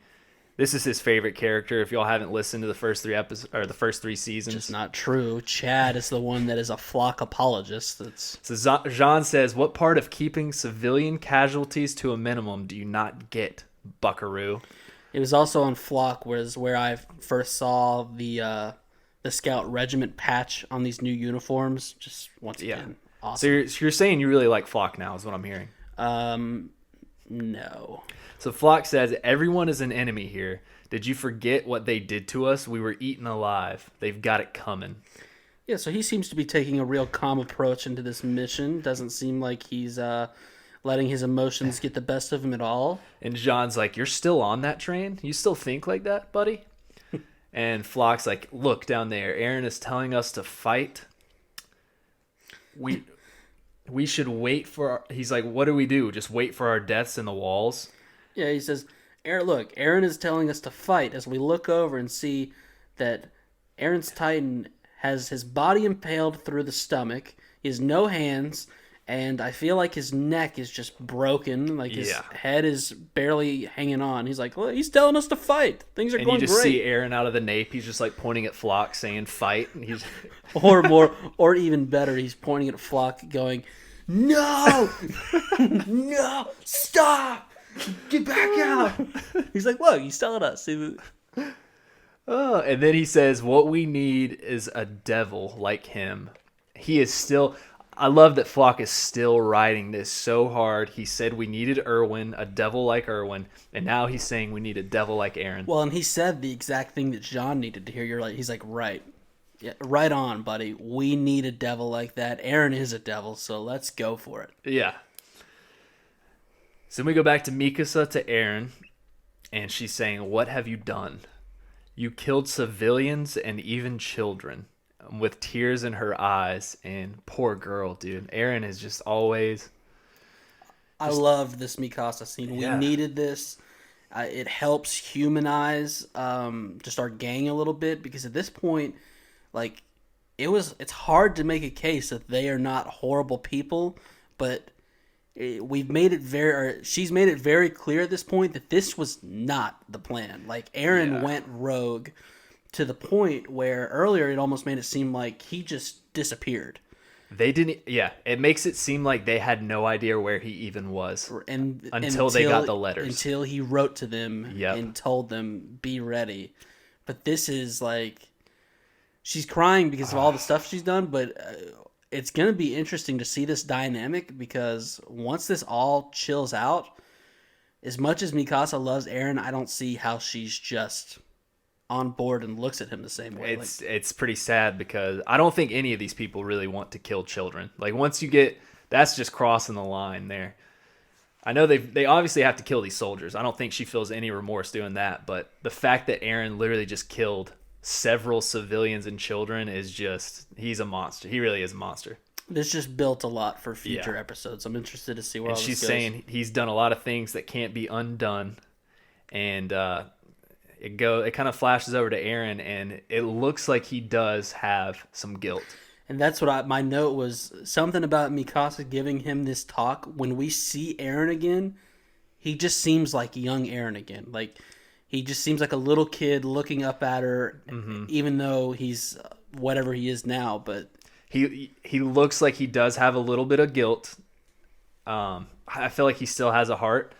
This is his favorite character. If y'all haven't listened to the first 3 episodes or the first 3 seasons, just not true. Chad is the one that is a Flock apologist. So Jean says, "What part of keeping civilian casualties to a minimum do you not get, Buckaroo?" It was also on Flock, where I first saw the Scout Regiment patch on these new uniforms. Just once again, awesome. So you're saying you really like Flock now, is what I'm hearing. No. So Flock says, "Everyone is an enemy here. Did you forget what they did to us? We were eaten alive. They've got it coming." Yeah, so he seems to be taking a real calm approach into this mission. Doesn't seem like he's letting his emotions get the best of him at all. And Jean's like, "You're still on that train? You still think like that, buddy?" And Flock's like, "Look down there. Eren is telling us to fight. We should wait for..." He's like, "What do we do? Just wait for our deaths in the walls?" Yeah, he says, "Look, Eren is telling us to fight." As we look over and see that Eren's Titan has his body impaled through the stomach. He has no hands, and I feel like his neck is just broken. Like his head is barely hanging on. He's like, "Well, he's telling us to fight. Things are going great." And you just see Eren out of the nape. He's just like pointing at Flock, saying, "Fight." And he's or even better, he's pointing at Flock, going, "No, no, stop." Get back out. He's like, "Look, he's telling us." Oh, and then he says, "What we need is a devil like him." He is still... I love that Flock is still riding this so hard. He said we needed Erwin, a devil like Erwin, and now he's saying we need a devil like Eren. Well, and he said the exact thing that Jean needed to hear. He's like, right. Yeah, right on, buddy. We need a devil like that. Eren is a devil, so let's go for it. Yeah. So then we go back to Mikasa to Eren, and she's saying, "What have you done? You killed civilians and even children," with tears in her eyes. And poor girl, dude. Eren is just always... I loved this Mikasa scene. We needed this. It helps humanize just our gang a little bit, because at this point, like, it's hard to make a case that they are not horrible people, but... she's made it very clear at this point that this was not the plan. Like, Eren went rogue to the point where earlier it almost made it seem like he just disappeared. They didn't... Yeah, it makes it seem like they had no idea where he even was until they got the letters. Until he wrote to them and told them, "Be ready." But this is like... She's crying because of all the stuff she's done, but... it's going to be interesting to see this dynamic, because once this all chills out, as much as Mikasa loves Eren, I don't see how she's just on board and looks at him the same way. It's pretty sad, because I don't think any of these people really want to kill children. Like, once you get... That's just crossing the line there. I know they obviously have to kill these soldiers. I don't think she feels any remorse doing that, but the fact that Eren literally just killed several civilians and children is just... He's a monster. He really is a monster. This just built a lot for future episodes. I'm interested to see where all this goes. And she's saying he's done a lot of things that can't be undone. And it kind of flashes over to Eren, and it looks like he does have some guilt. And that's what my note was. Something about Mikasa giving him this talk. When we see Eren again, he just seems like young Eren again. Like... He just seems like a little kid looking up at her, even though he's whatever he is now. But he looks like he does have a little bit of guilt. I feel like he still has a heart,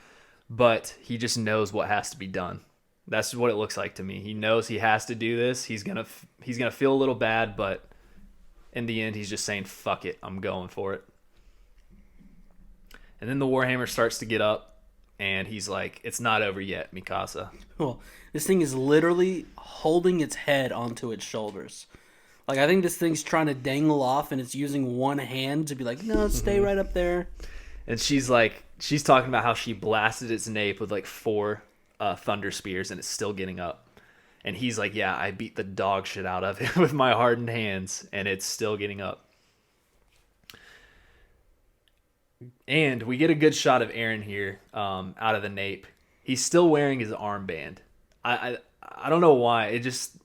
but he just knows what has to be done. That's what it looks like to me. He knows he has to do this. He's gonna feel a little bad, but in the end, he's just saying, fuck it, I'm going for it. And then the Warhammer starts to get up, and he's like, it's not over yet, Mikasa. Well, this thing is literally holding its head onto its shoulders. Like, I think this thing's trying to dangle off, and it's using one hand to be like, no, stay right up there. And she's talking about how she blasted its nape with like 4 thunder spears, and it's still getting up. And he's like, yeah, I beat the dog shit out of it with my hardened hands, and it's still getting up. And we get a good shot of Eren here out of the nape. He's still wearing his armband. I don't know why. It just...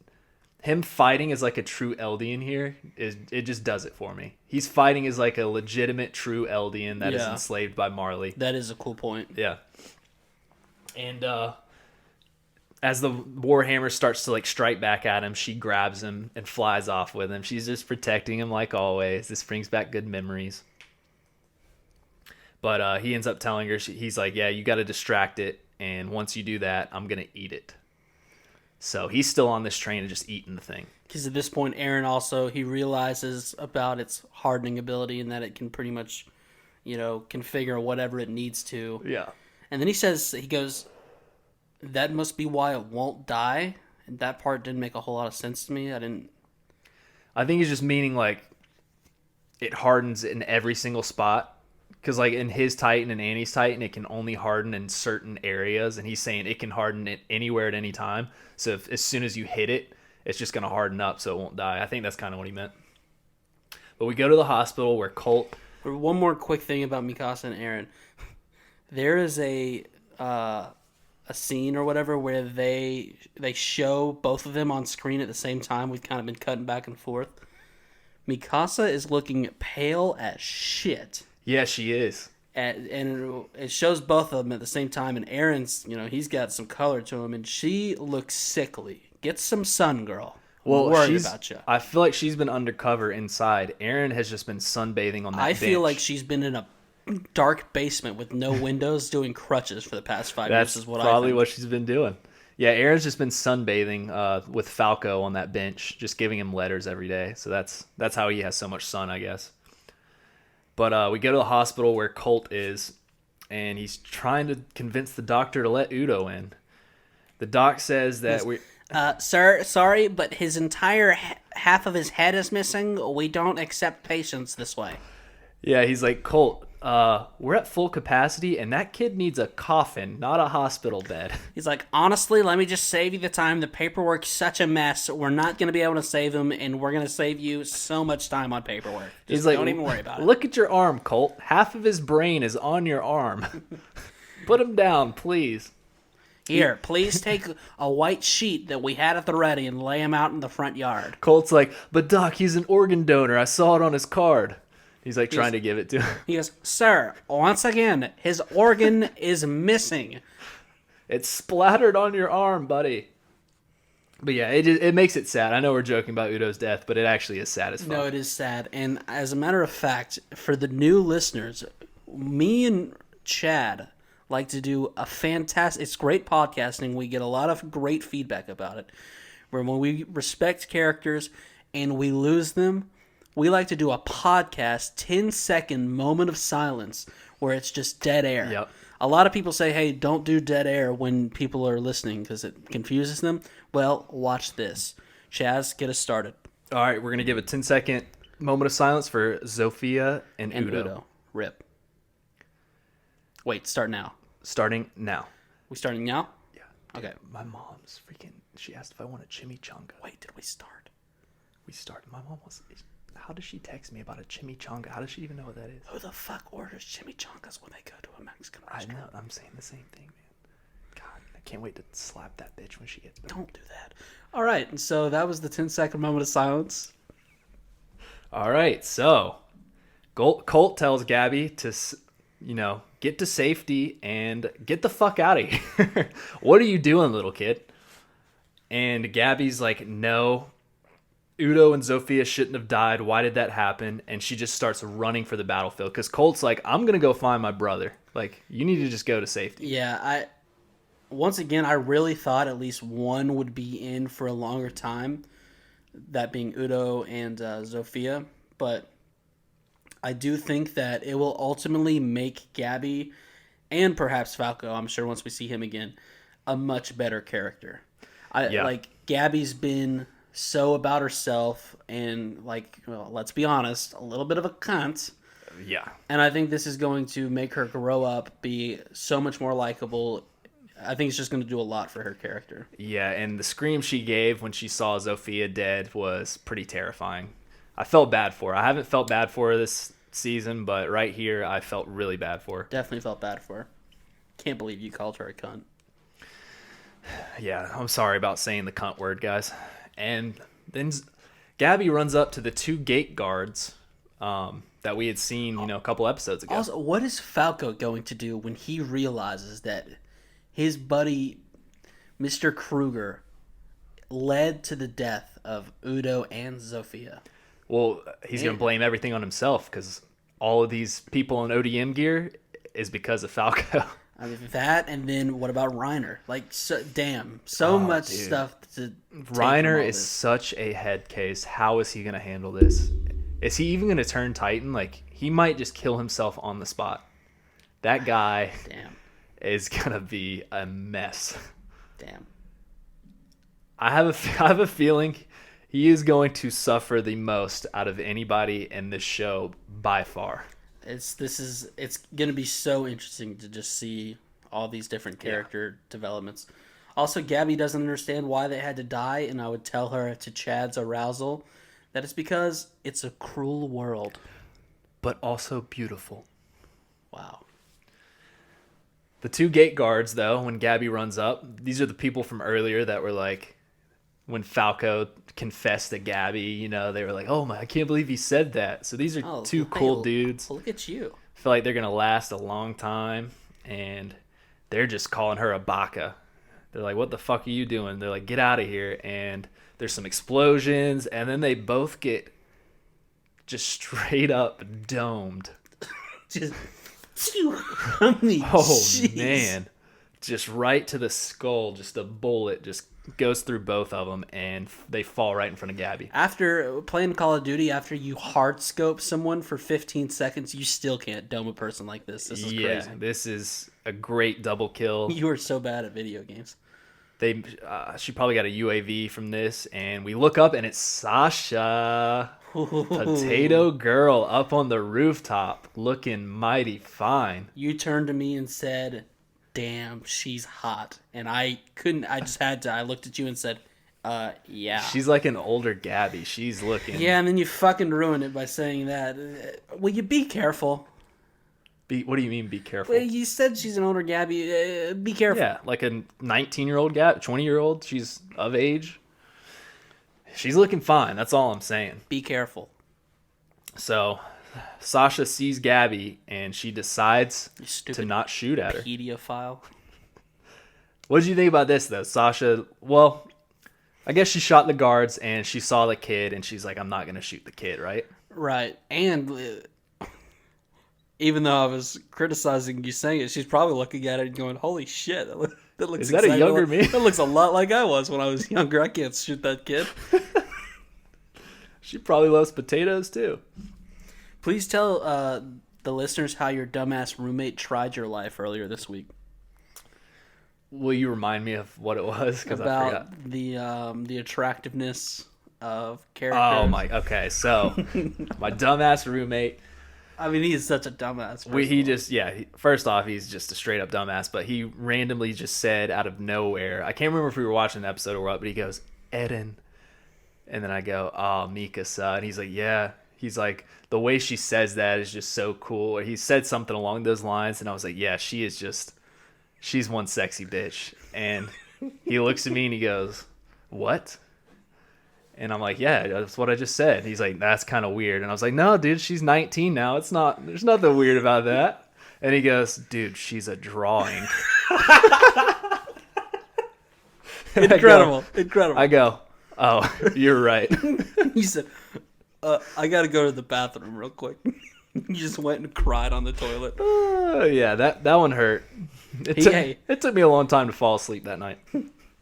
Him fighting as like a true Eldian here, it just does it for me. He's fighting as like a legitimate true Eldian that is enslaved by Marley. That is a cool point. Yeah. And as the Warhammer starts to like strike back at him, she grabs him and flies off with him. She's just protecting him like always. This brings back good memories. But he ends up telling her, he's like, yeah, you got to distract it. And once you do that, I'm going to eat it. So he's still on this train and just eating the thing. Because at this point, Eren also, he realizes about its hardening ability and that it can pretty much, configure whatever it needs to. Yeah. And then he goes, that must be why it won't die. And that part didn't make a whole lot of sense to me. I think he's just meaning like it hardens in every single spot. Because like in his Titan and Annie's Titan, it can only harden in certain areas. And he's saying it can harden it anywhere at any time. So as soon as you hit it, it's just going to harden up so it won't die. I think that's kind of what he meant. But we go to the hospital where Colt... One more quick thing about Mikasa and Eren. There is a scene or whatever where they show both of them on screen at the same time. We've kind of been cutting back and forth. Mikasa is looking pale as shit. Yeah, she is. And it shows both of them at the same time. And Eren's, he's got some color to him. And she looks sickly. Get some sun, girl. Well, worried about you. I feel like she's been undercover inside. Eren has just been sunbathing on that bench. I feel like she's been in a dark basement with no windows doing crutches for the past 5 years. Is what That's probably what she's been doing. Yeah, Eren's just been sunbathing with Falco on that bench, just giving him letters every day. So that's how he has so much sun, I guess. But we go to the hospital where Colt is, and he's trying to convince the doctor to let Udo in. The doc says that sir, sorry, but his entire half of his head is missing. We don't accept patients this way. Yeah, he's like, Colt, we're at full capacity, and that kid needs a coffin, not a hospital bed. He's like, honestly, let me just save you the time. The paperwork's such a mess. We're not going to be able to save him, and we're going to save you so much time on paperwork. Just don't even worry about it. Look at your arm, Colt. Half of his brain is on your arm. Put him down, please. Here, please take a white sheet that we had at the ready and lay him out in the front yard. Colt's like, but Doc, he's an organ donor. I saw it on his card. He's like trying to give it to him. He goes, sir, once again, his organ is missing. It's splattered on your arm, buddy. But yeah, it makes it sad. I know we're joking about Udo's death, but it actually is sad as fuck. No, it is sad. And as a matter of fact, for the new listeners, me and Chad like to do a fantastic... It's great podcasting. We get a lot of great feedback about it. Where when we respect characters and we lose them... We like to do a podcast, 10-second moment of silence where it's just dead air. Yep. A lot of people say, hey, don't do dead air when people are listening because it confuses them. Well, watch this. Chaz, get us started. All right, we're going to give a 10-second moment of silence for Zofia and Udo. Rip. Wait, start now. Starting now. We starting now? Yeah. Dude, okay. My mom's freaking... She asked if I want a chimichanga. Wait, did we start? We started. My mom was... How does she text me about a chimichanga? How does she even know what that is? Who the fuck orders chimichangas when they go to a Mexican restaurant? I know. I'm saying the same thing, man. God, I can't wait to slap that bitch when she gets back. Don't do that. All right, and so that was the 10-second moment of silence. All right, so Colt tells Gabby to, get to safety and get the fuck out of here. What are you doing, little kid? And Gabby's like, no. Udo and Zofia shouldn't have died. Why did that happen? And she just starts running for the battlefield because Colt's like, I'm going to go find my brother. Like, you need to just go to safety. Yeah, once again, I really thought at least one would be in for a longer time, that being Udo and Zofia. But I do think that it will ultimately make Gabby, and perhaps Falco, I'm sure once we see him again, a much better character. Like, Gabby's been so about herself and, like, well, let's be honest, a little bit of a cunt. Yeah. And I think this is going to make her grow up, be so much more likable. I think it's just going to do a lot for her character. Yeah, and the scream she gave when she saw Zofia dead was pretty terrifying. I felt bad for her. I haven't felt bad for her this season, but right here I felt really bad for her. Definitely felt bad for her. Can't believe you called her a cunt. Yeah, I'm sorry about saying the cunt word, guys. And then Gabby runs up to the 2 gate guards that we had seen, a couple episodes ago. Also, what is Falco going to do when he realizes that his buddy, Mr. Kruger, led to the death of Udo and Zofia? Well, he's going to blame everything on himself because all of these people in ODM gear is because of Falco. I mean, that, and then what about Reiner? Like, so much stuff to Reiner is such a head case. How is he going to handle this? Is he even going to turn Titan? Like, he might just kill himself on the spot. That guy is going to be a mess. Damn. I have a feeling he is going to suffer the most out of anybody in this show by far. It's going to be so interesting to just see all these different character developments. Also, Gabby doesn't understand why they had to die, and I would tell her, to Chad's arousal, that it's because it's a cruel world. But also beautiful. Wow. The 2 gate guards, though, when Gabby runs up, these are the people from earlier that were like, when Falco confessed to Gabby, they were like, oh my, I can't believe he said that. So these are 2 cool dudes. Look at you. I feel like they're going to last a long time, and they're just calling her a baka. They're like, what the fuck are you doing? They're like, get out of here. And there's some explosions, and then they both get just straight up domed. Just, I mean, man. Just right to the skull, just a bullet just goes through both of them, and they fall right in front of Gabby. After playing Call of Duty, after you hard scope someone for 15 seconds, you still can't dome a person like this. This is crazy. This is a great double kill. You are so bad at video games. She probably got a UAV from this, and we look up, and it's Sasha, Potato Girl, up on the rooftop, looking mighty fine. You turned to me and said, damn, she's hot. And I looked at you and said, yeah. She's like an older Gabby. She's looking. Yeah, and then you fucking ruined it by saying that. Will you be careful? What do you mean, be careful? Well, you said she's an older Gabby. Be careful. Yeah, like a 19-year-old Gabby, 20-year-old. She's of age. She's looking fine. That's all I'm saying. Be careful. So Sasha sees Gabby, and she decides to not shoot at her. Pedophile. What did you think about this, though? Sasha, well, I guess she shot the guards, and she saw the kid, and she's like, I'm not going to shoot the kid, right? Right. And even though I was criticizing you saying it, she's probably looking at it and going, holy shit, that looks Is that a younger me? That looks a lot like I was when I was younger. I can't shoot that kid. She probably loves potatoes, too. Please tell the listeners how your dumbass roommate tried your life earlier this week. Will you remind me of what it was? Because I forgot. The attractiveness of characters. Oh, okay. So, my dumbass roommate. I mean, he is such a dumbass. First off, he's just a straight up dumbass, but he randomly just said out of nowhere, I can't remember if we were watching an episode or what, but he goes, Eren. And then I go, oh, Mikasa. And he's like, yeah. He's like, the way she says that is just so cool. Or he said something along those lines, and I was like, yeah, she's one sexy bitch. And he looks at me and he goes, what? And I'm like, yeah, that's what I just said. He's like, that's kind of weird. And I was like, no, dude, she's 19 now. There's nothing weird about that. And he goes, dude, she's a drawing. Incredible. I go, oh, you're right. He said, I got to go to the bathroom real quick. You just went and cried on the toilet. Yeah, that one hurt. It took me a long time to fall asleep that night.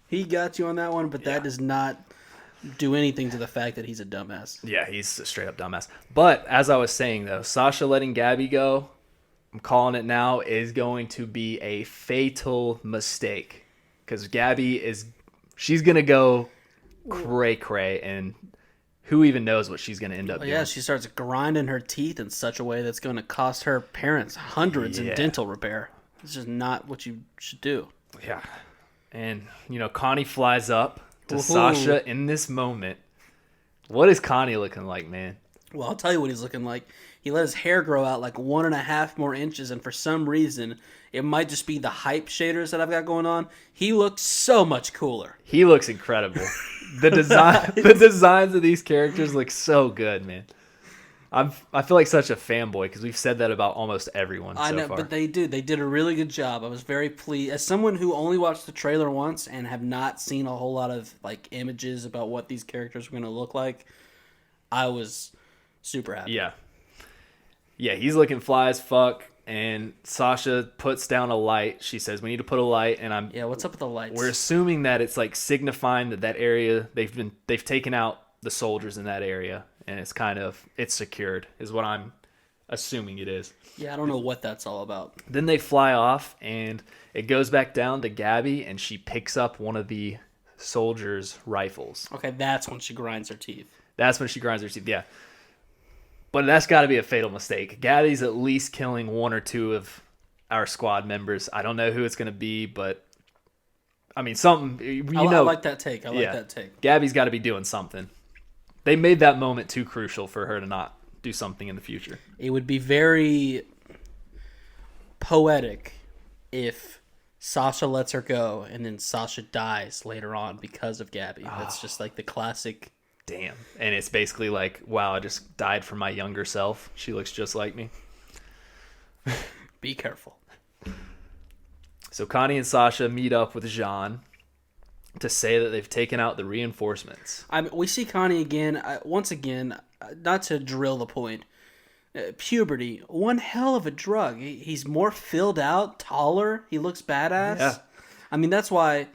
He got you on that one, but that does not do anything to the fact that he's a dumbass. Yeah, he's a straight up dumbass. But as I was saying, though, Sasha letting Gabby go, I'm calling it now, is going to be a fatal mistake. Because she's going to go cray-cray, and who even knows what she's going to end up doing. Yeah, she starts grinding her teeth in such a way that's going to cost her parents hundreds in dental repair. It's just not what you should do. Yeah. And, Connie flies up to Sasha in this moment. What is Connie looking like, man? Well, I'll tell you what he's looking like. He let his hair grow out like 1.5 more inches, and for some reason, it might just be the hype shaders that I've got going on. He looks so much cooler. He looks incredible. The designs of these characters look so good, man. I feel like such a fanboy because we've said that about almost everyone I know, far. But they did. They did a really good job. I was very pleased. As someone who only watched the trailer once and have not seen a whole lot of images about what these characters were going to look like, I was super happy. Yeah. Yeah, he's looking fly as fuck, and Sasha puts down a light. She says, we need to put a light, and what's up with the lights? We're assuming that it's signifying that area, they've taken out the soldiers in that area, and it's secured, is what I'm assuming it is. Yeah, I don't know what that's all about. Then they fly off, and it goes back down to Gabby, and she picks up one of the soldiers' rifles. Okay, that's when she grinds her teeth. Yeah. But that's got to be a fatal mistake. Gabby's at least killing one or two of our squad members. I don't know who it's going to be, but I mean, something, I like that take. I like that take. Gabby's got to be doing something. They made that moment too crucial for her to not do something in the future. It would be very poetic if Sasha lets her go and then Sasha dies later on because of Gabby. That's just the classic. Damn. And it's basically like, wow, I just died for my younger self. She looks just like me. Be careful. So Connie and Sasha meet up with Jean to say that they've taken out the reinforcements. We see Connie again. Once again, not to drill the point, puberty, one hell of a drug. He's more filled out, taller. He looks badass. Yeah. I mean, that's why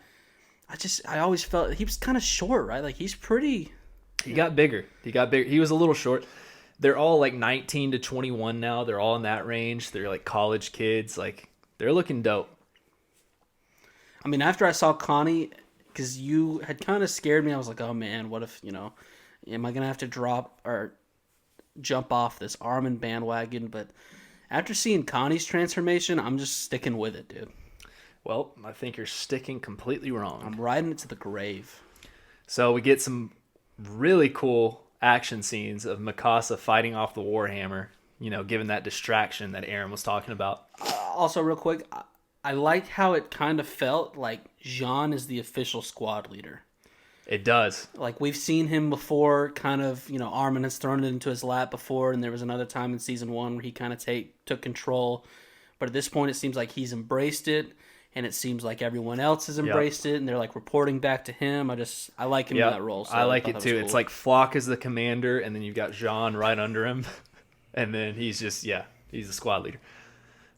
I always felt he was kind of short, right? He's pretty... He got bigger. He was a little short. They're all 19 to 21 now. They're all in that range. They're college kids. They're looking dope. I mean, after I saw Connie, because you had kind of scared me, I was like, oh man, what if, am I going to have to drop or jump off this Armin bandwagon? But after seeing Connie's transformation, I'm just sticking with it, dude. Well, I think you're sticking completely wrong. I'm riding it to the grave. So we get some really cool action scenes of Mikasa fighting off the Warhammer, given that distraction that Eren was talking about. Also, real quick, I like how it kind of felt like Jean is the official squad leader. It does. We've seen him before, kind of, Armin has thrown it into his lap before, and there was another time in season 1 where he kind of took control. But at this point, it seems like he's embraced it. And it seems like everyone else has embraced it, and they're reporting back to him. I like him in that role. So I like it too. Cool. It's like Flock is the commander, and then you've got Jean right under him, and then he's the squad leader.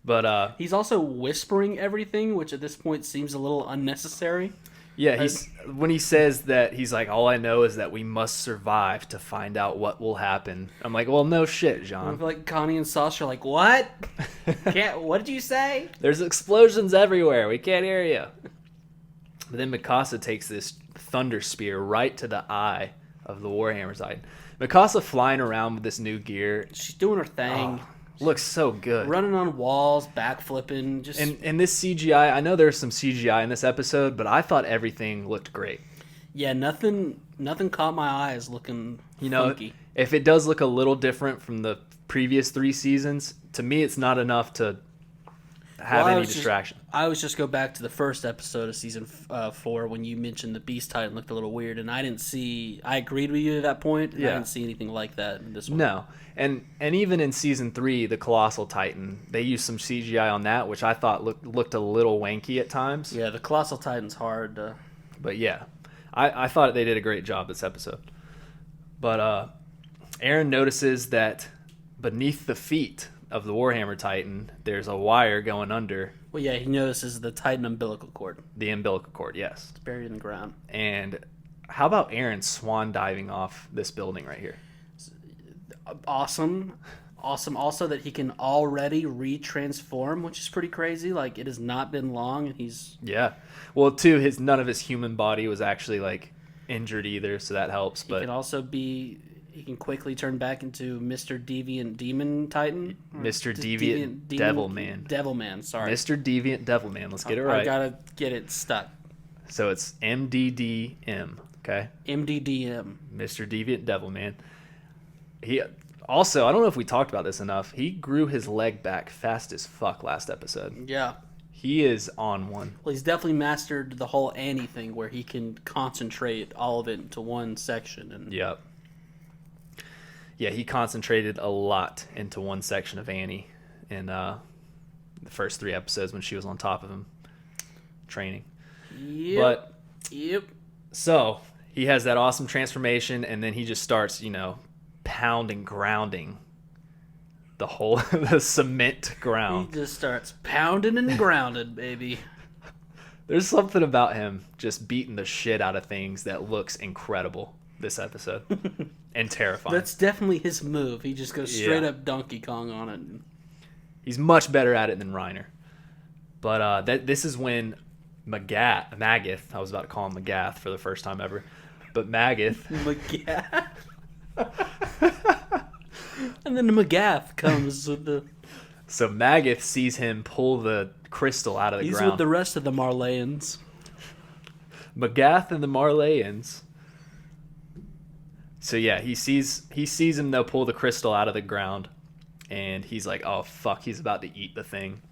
But he's also whispering everything, which at this point seems a little unnecessary. Yeah, when he says that, he's like, all I know is that we must survive to find out what will happen. I'm like, well, no shit, Jean. I feel like Connie and Sasha are like, what? What did you say? There's explosions everywhere. We can't hear you. But then Mikasa takes this thunder spear right to the eye of the Warhammer's eye. Mikasa flying around with this new gear. She's doing her thing. Looks so good. Running on walls, backflipping. And this CGI, I know there's some CGI in this episode, but I thought everything looked great. Yeah, nothing caught my eye as looking funky. If it does look a little different from the previous 3 seasons, to me it's not enough to have any distraction. I always just go back to the first episode of season 4 when you mentioned the Beast Titan looked a little weird, and I agreed with you at that point. Yeah. I didn't see anything like that in this one. No. And even in season 3, the Colossal Titan, they used some CGI on that, which I thought looked a little wanky at times. Yeah, the Colossal Titan's hard. But yeah, I thought they did a great job this episode. But Eren notices that beneath the feet of the Warhammer Titan, there's a wire going under. Well, yeah, he notices the Titan umbilical cord. The umbilical cord, yes. It's buried in the ground. And how about Eren swan diving off this building right here? Awesome. Also that he can already retransform, which is pretty crazy. Like, it has not been long, and he's... Yeah. Well, too, none of his human body was actually, like, injured either, so that helps. He can also be... He can quickly turn back into Mr. Deviant Demon Titan. Mr. Deviant Devil Man. Devil Man, sorry. Mr. Deviant Devil Man. Let's get it right. I gotta get it stuck. So it's MDDM, okay? MDDM. Mr. Deviant Devil Man. He... Also, I don't know if we talked about this enough. He grew his leg back fast as fuck last episode. Yeah. He is on one. Well, he's definitely mastered the whole Annie thing where he can concentrate all of it into one section. And Yep. Yeah, he concentrated a lot into one section of Annie in the first 3 episodes when she was on top of him training. Yep. So, he has that awesome transformation, and then he just starts, pounding, grounding the cement ground. He just starts pounding and grounded, baby. There's something about him just beating the shit out of things that looks incredible this episode and terrifying. That's definitely his move. He just goes straight up Donkey Kong on it. He's much better at it than Reiner. But this is when Magath, I was about to call him Magath for the first time ever, but Magath. Magath? And then the Magath comes with the... So Magath sees him pull the crystal out of the ground. He's with the rest of the Marleyans. Magath and the Marleyans. So yeah, he sees him though pull the crystal out of the ground, and he's like, "Oh fuck, he's about to eat the thing."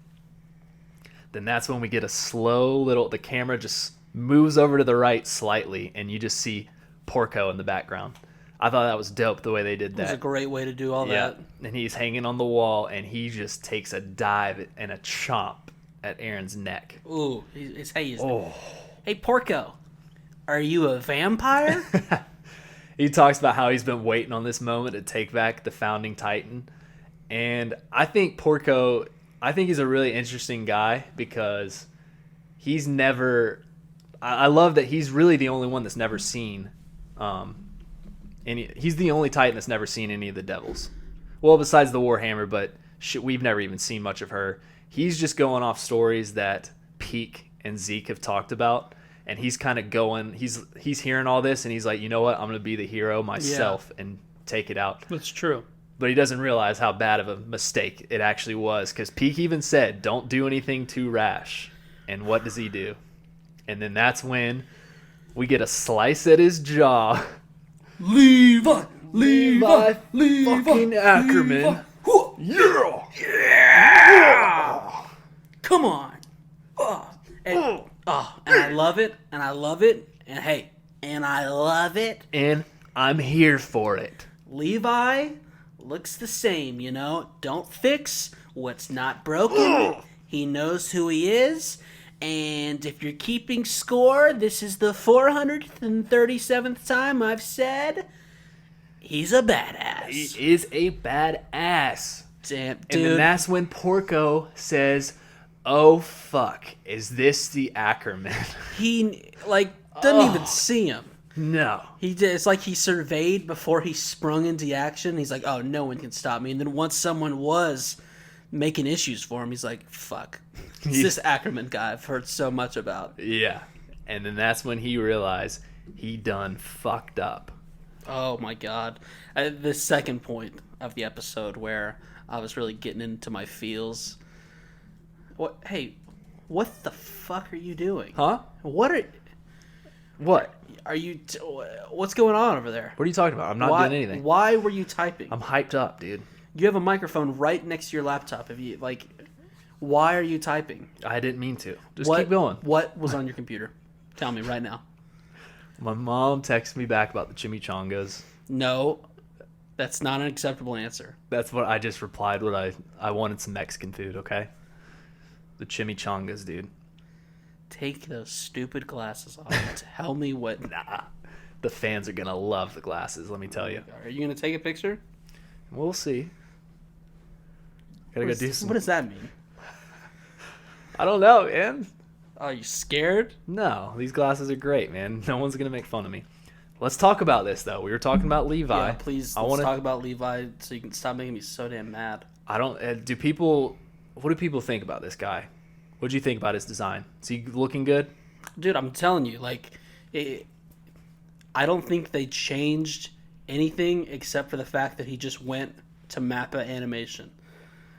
Then that's when we get a slow little. The camera just moves over to the right slightly, and you just see Porco in the background. I thought that was dope the way they did that. It was a great way to do all that. And he's hanging on the wall, and he just takes a dive and a chomp at Eren's neck. Ooh, hey Porco, are you a vampire? He talks about how he's been waiting on this moment to take back the founding Titan. And I think Porco, he's a really interesting guy because he's never... I love that he's really the only one that's never seen... he's the only Titan that's never seen any of the Devils. Well, besides the Warhammer, but we've never even seen much of her. He's just going off stories that Peak and Zeke have talked about. And he's kind of going, he's hearing all this, and he's like, you know what, I'm going to be the hero myself and take it out. That's true. But he doesn't realize how bad of a mistake it actually was, because Peak even said, don't do anything too rash. And what does he do? And then that's when we get a slice at his jaw. Levi fucking Ackerman. Yeah! Come on. And I love it, and I love it, and hey, and I love it. And I'm here for it. Levi looks the same, Don't fix what's not broken. He knows who he is, and if you're keeping score, this is the 437th time I've said he's a badass. He is a badass. Damn, dude. And then that's when Porco says... Oh fuck! Is this the Ackerman? He doesn't even see him. No. It's like he surveyed before he sprung into action. He's like, "Oh, no one can stop me." And then once someone was making issues for him, he's like, "Fuck, it's this Ackerman guy I've heard so much about." Yeah, and then that's when he realized he done fucked up. Oh my god! The second point of the episode where I was really getting into my feels. What? Hey, what the fuck are you doing? Huh? What are you? What's going on over there? What are you talking about? I'm not doing anything. Why were you typing? I'm hyped up, dude. You have a microphone right next to your laptop. Why are you typing? I didn't mean to. Just keep going. What was on your computer? Tell me right now. My mom texted me back about the chimichangas. No, that's not an acceptable answer. That's what I just replied. What I wanted some Mexican food. Okay. The chimichangas, dude. Take those stupid glasses off and tell me what... Nah. The fans are going to love the glasses, let me tell you. Are you going to take a picture? We'll see. Gotta go do some. What does that mean? I don't know, man. Are you scared? No, these glasses are great, man. No one's gonna make fun of me. Let's talk about this though. We were talking about Levi. Yeah, please. Let's talk about Levi so you can stop making me so damn mad. I don't. What do people think about this guy? What do you think about his design? Is he looking good? Dude, I'm telling you, I don't think they changed anything except for the fact that he just went to Mappa Animation.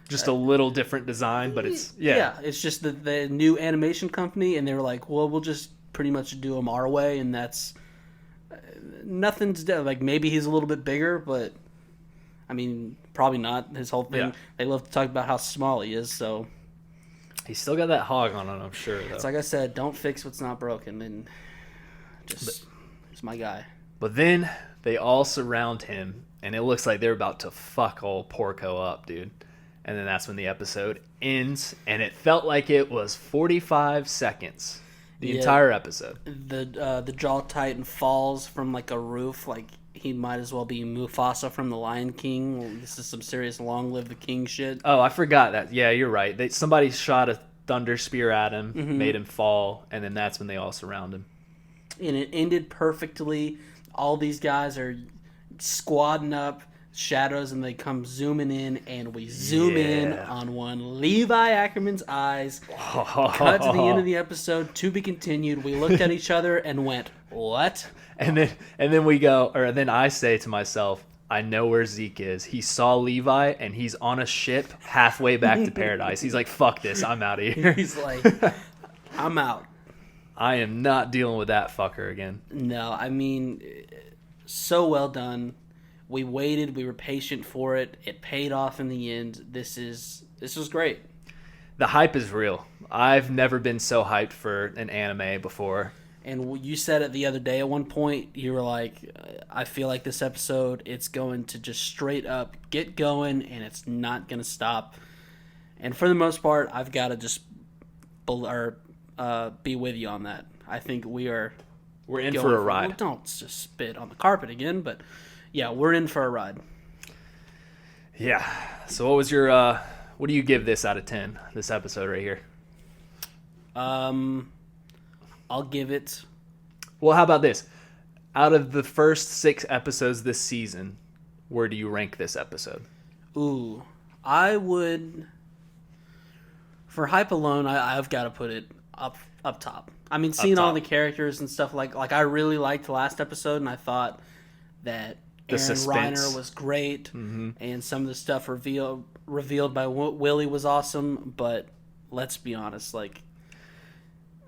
Just a little different design, but it's it's just the new animation company, and they were like, well, we'll just pretty much do them our way, and that's nothing's done. Like, maybe he's a little bit bigger, but I mean, probably not. His whole thing, they love to talk about how small he is, so he's still got that hog on him, I'm sure. Though. It's like I said, don't fix what's not broken, and he's my guy. But then they all surround him, and it looks like they're about to fuck old Porco up, dude. And then that's when the episode ends, and it felt like it was 45 seconds. The entire episode. The Jaw Titan falls from like a roof, like he might as well be Mufasa from The Lion King. This is some serious Long Live the King shit. Oh, I forgot that. Yeah, you're right. Somebody shot a thunder spear at him, made him fall, and then that's when they all surround him. And it ended perfectly. All these guys are squadding up shadows, and they come zooming in, and we zoom in on one Levi Ackerman's eyes. Cut to the end of the episode, to be continued. We looked at each other and went, what? And then we go, or then I say to myself, I know where Zeke is. He saw Levi, and he's on a ship halfway back to paradise. He's like, fuck this, I'm out of here. He's like, I'm out. I am not dealing with that fucker again. No, I mean, so well done. We waited. We were patient for it. It paid off in the end. This was great. The hype is real. I've never been so hyped for an anime before. And you said it the other day at one point. You were like, I feel like this episode, it's going to just straight up get going, and it's not going to stop. And for the most part, I've got to just be with you on that. I think we're in for a ride. Well, don't just spit on the carpet again, but yeah, we're in for a ride. Yeah. So what was your what do you give this out of 10, this episode right here? I'll give it... Well, how about this? Out of the first 6 episodes this season, where do you rank this episode? Ooh, I would... For hype alone, I've got to put it up top. I mean, seeing all the characters and stuff, like I really liked the last episode, and I thought that Eren Reiner was great, and some of the stuff revealed by Willie was awesome. But let's be honest, like,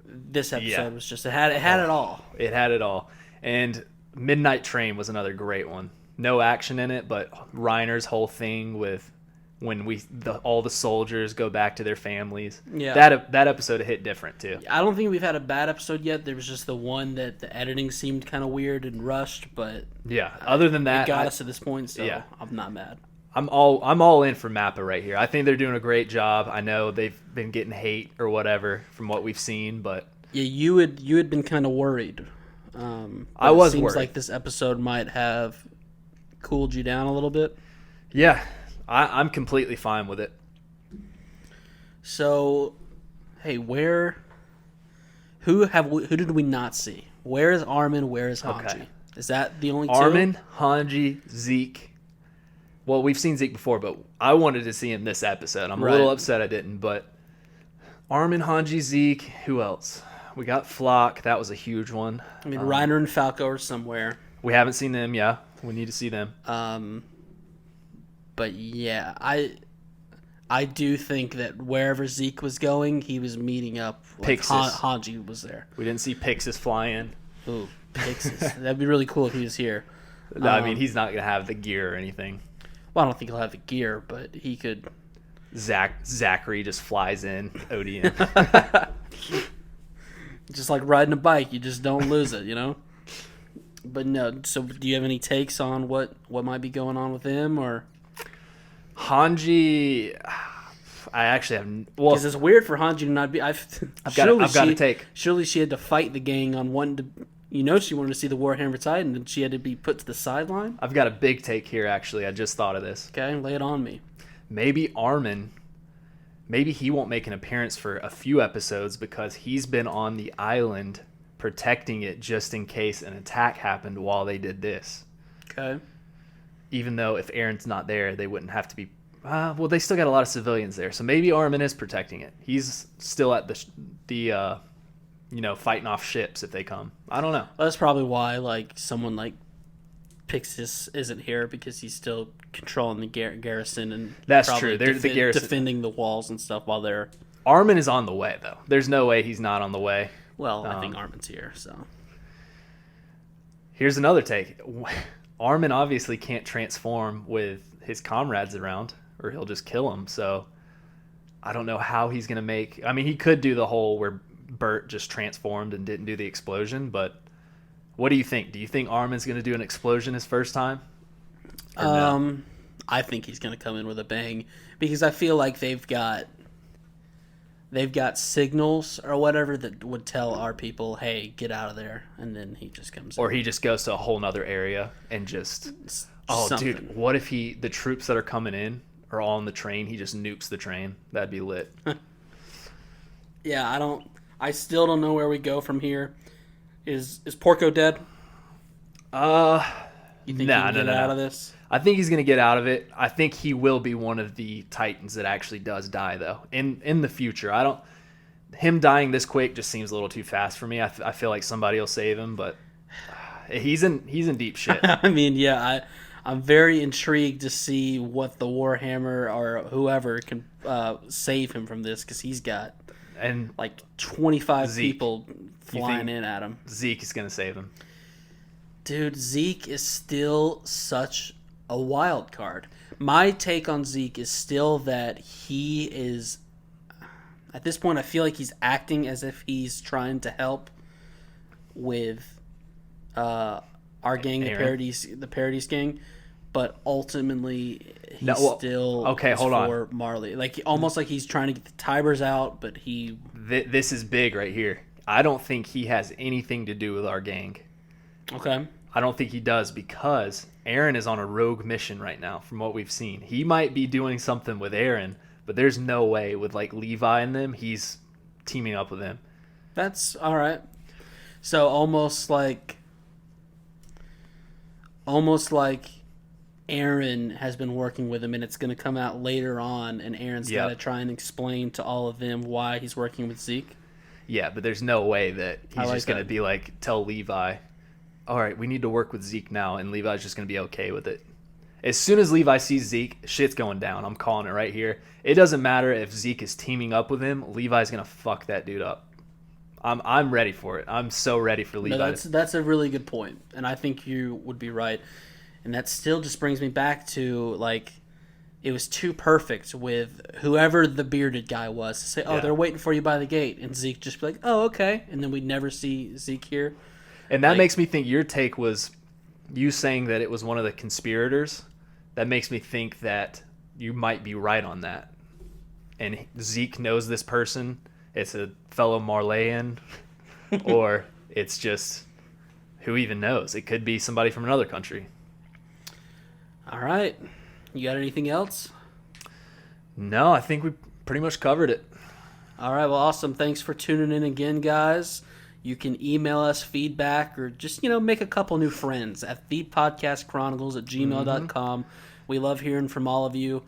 this episode was just it had it all. It had it all. And Midnight Train was another great one. No action in it, but Reiner's whole thing with when all the soldiers go back to their families. Yeah, that episode hit different too. I don't think we've had a bad episode yet. There was just the one that the editing seemed kind of weird and rushed, but other than that, it got us to this point. So I'm not mad. I'm all in for Mappa right here. I think they're doing a great job. I know they've been getting hate or whatever from what we've seen, but you had been kind of worried. I was worried. It seems like this episode might have cooled you down a little bit. Yeah, I'm completely fine with it. So, hey, who did we not see? Where is Armin? Where is Hanji? Okay. Is that the only two? Armin, Hanji, Zeke. Well, we've seen Zeke before, but I wanted to see him this episode. I'm a little upset I didn't, but Armin, Hanji, Zeke, who else? We got Flock. That was a huge one. I mean, Reiner and Falco are somewhere. We haven't seen them, yeah. We need to see them. But yeah, I do think that wherever Zeke was going, he was meeting up. Like Hanji was there. We didn't see Pixis fly in. Ooh, Pixis. That'd be really cool if he was here. No, I mean, he's not going to have the gear or anything. Well, I don't think he'll have the gear, but he could. Zachary just flies in, ODM. Just like riding a bike, you just don't lose it, you know? But no, so do you have any takes on what might be going on with him, or? Hanji, I actually have. Well, because it's weird for Hanji to not be. I've got a take. Surely she had to fight the gang on one. She wanted to see the Warhammer Titan, and she had to be put to the sideline. I've got a big take here. Actually, I just thought of this. Okay, lay it on me. maybe Armin, maybe he won't make an appearance for a few episodes because he's been on the island protecting it just in case an attack happened while they did this. Okay. Even though if Eren's not there, they wouldn't have to be... well, they still got a lot of civilians there, so maybe Armin is protecting it. He's still at the fighting off ships if they come. I don't know. Well, that's probably why, like, someone like Pixis isn't here, because he's still controlling the garrison and that's true. They're the garrison defending the walls and stuff while they're... Armin is on the way, though. There's no way he's not on the way. Well, I think Armin's here, so... Here's another take. Armin obviously can't transform with his comrades around, or he'll just kill them, so I don't know how he's going to make... I mean, he could do the whole where Bert just transformed and didn't do the explosion, but what do you think? Do you think Armin's going to do an explosion his first time? No? I think he's going to come in with a bang, because I feel like they've got signals or whatever that would tell our people, hey, get out of there, and then he just comes or in. He just goes to a whole nother area and just... Something. Dude, what if the troops that are coming in are all on the train, he just nukes the train? That'd be lit. Yeah, I still don't know where we go from here. Is Porco dead? You think he can get out of this? I think he's going to get out of it. I think he will be one of the Titans that actually does die, though. In the future, him dying this quick just seems a little too fast for me. I feel like somebody will save him, but he's in deep shit. I mean, yeah, I'm very intrigued to see what the Warhammer or whoever can save him from this, because he's got like 25 people flying in at him. Zeke is going to save him. Dude, Zeke is still such a wild card. My take on Zeke is still that he is, at this point, I feel like he's acting as if he's trying to help with our gang, the Parodies gang, but ultimately he's still for Marley. Like, almost like he's trying to get the Tybers out, but he... This is big right here. I don't think he has anything to do with our gang. Okay. I don't think he does, because Eren is on a rogue mission right now from what we've seen. He might be doing something with Eren, but there's no way with like Levi and them, he's teaming up with him. That's all right. So almost like Eren has been working with him, and it's going to come out later on, and Eren's got to try and explain to all of them why he's working with Zeke. Yeah, but there's no way that he's just going to be like, tell Levi, all right, we need to work with Zeke now, and Levi's just going to be okay with it. As soon as Levi sees Zeke, shit's going down. I'm calling it right here. It doesn't matter if Zeke is teaming up with him. Levi's going to fuck that dude up. I'm ready for it. I'm so ready for Levi. No, that's a really good point, and I think you would be right. And that still just brings me back to, like, it was too perfect with whoever the bearded guy was to say, they're waiting for you by the gate. And Zeke just be like, oh, okay. And then we'd never see Zeke here. And that makes me think your take was you saying that it was one of the conspirators. That makes me think that you might be right on that. And Zeke knows this person. It's a fellow Marleyan. Or it's just, who even knows? It could be somebody from another country. All right. You got anything else? No, I think we pretty much covered it. All right. Well, awesome. Thanks for tuning in again, guys. You can email us feedback or just, make a couple new friends at thepodcastchronicles@gmail.com. We love hearing from all of you.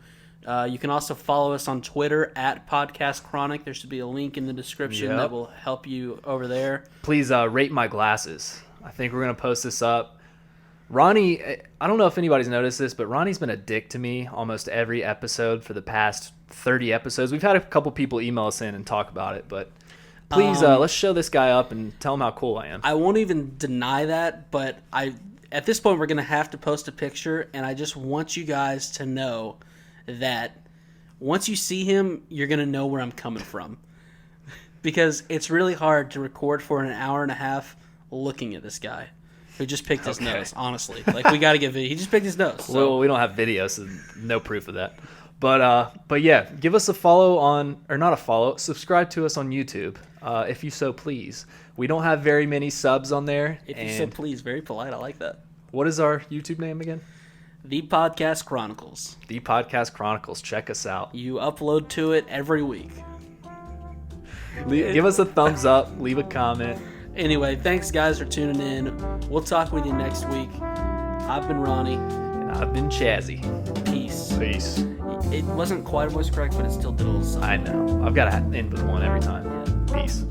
You can also follow us on Twitter at Podcast Chronic. There should be a link in the description that will help you over there. Please rate my glasses. I think we're going to post this up. Ronny, I don't know if anybody's noticed this, but Ronny's been a dick to me almost every episode for the past 30 episodes. We've had a couple people email us in and talk about it, but please let's show this guy up and tell him how cool I am. I won't even deny that, but at this point we're going to have to post a picture, and I just want you guys to know that once you see him, you're going to know where I'm coming from. Because it's really hard to record for an hour and a half looking at this guy. Who just picked his nose, honestly. Like, we got to give it. He just picked his nose. So. Well, we don't have video, so no proof of that. But yeah, give us a follow or not a follow, subscribe to us on YouTube, if you so please. We don't have very many subs on there. If you so please, very polite. I like that. What is our YouTube name again? The Podcast Chronicles. The Podcast Chronicles. Check us out. You upload to it every week. Give us a thumbs up. Leave a comment. Anyway, thanks guys for tuning in. We'll talk with you next week. I've been Ronnie. And I've been Chazzy. Peace. Peace. It wasn't quite voice correct, but it still did a little something. I know. I've got to end with one every time. Peace.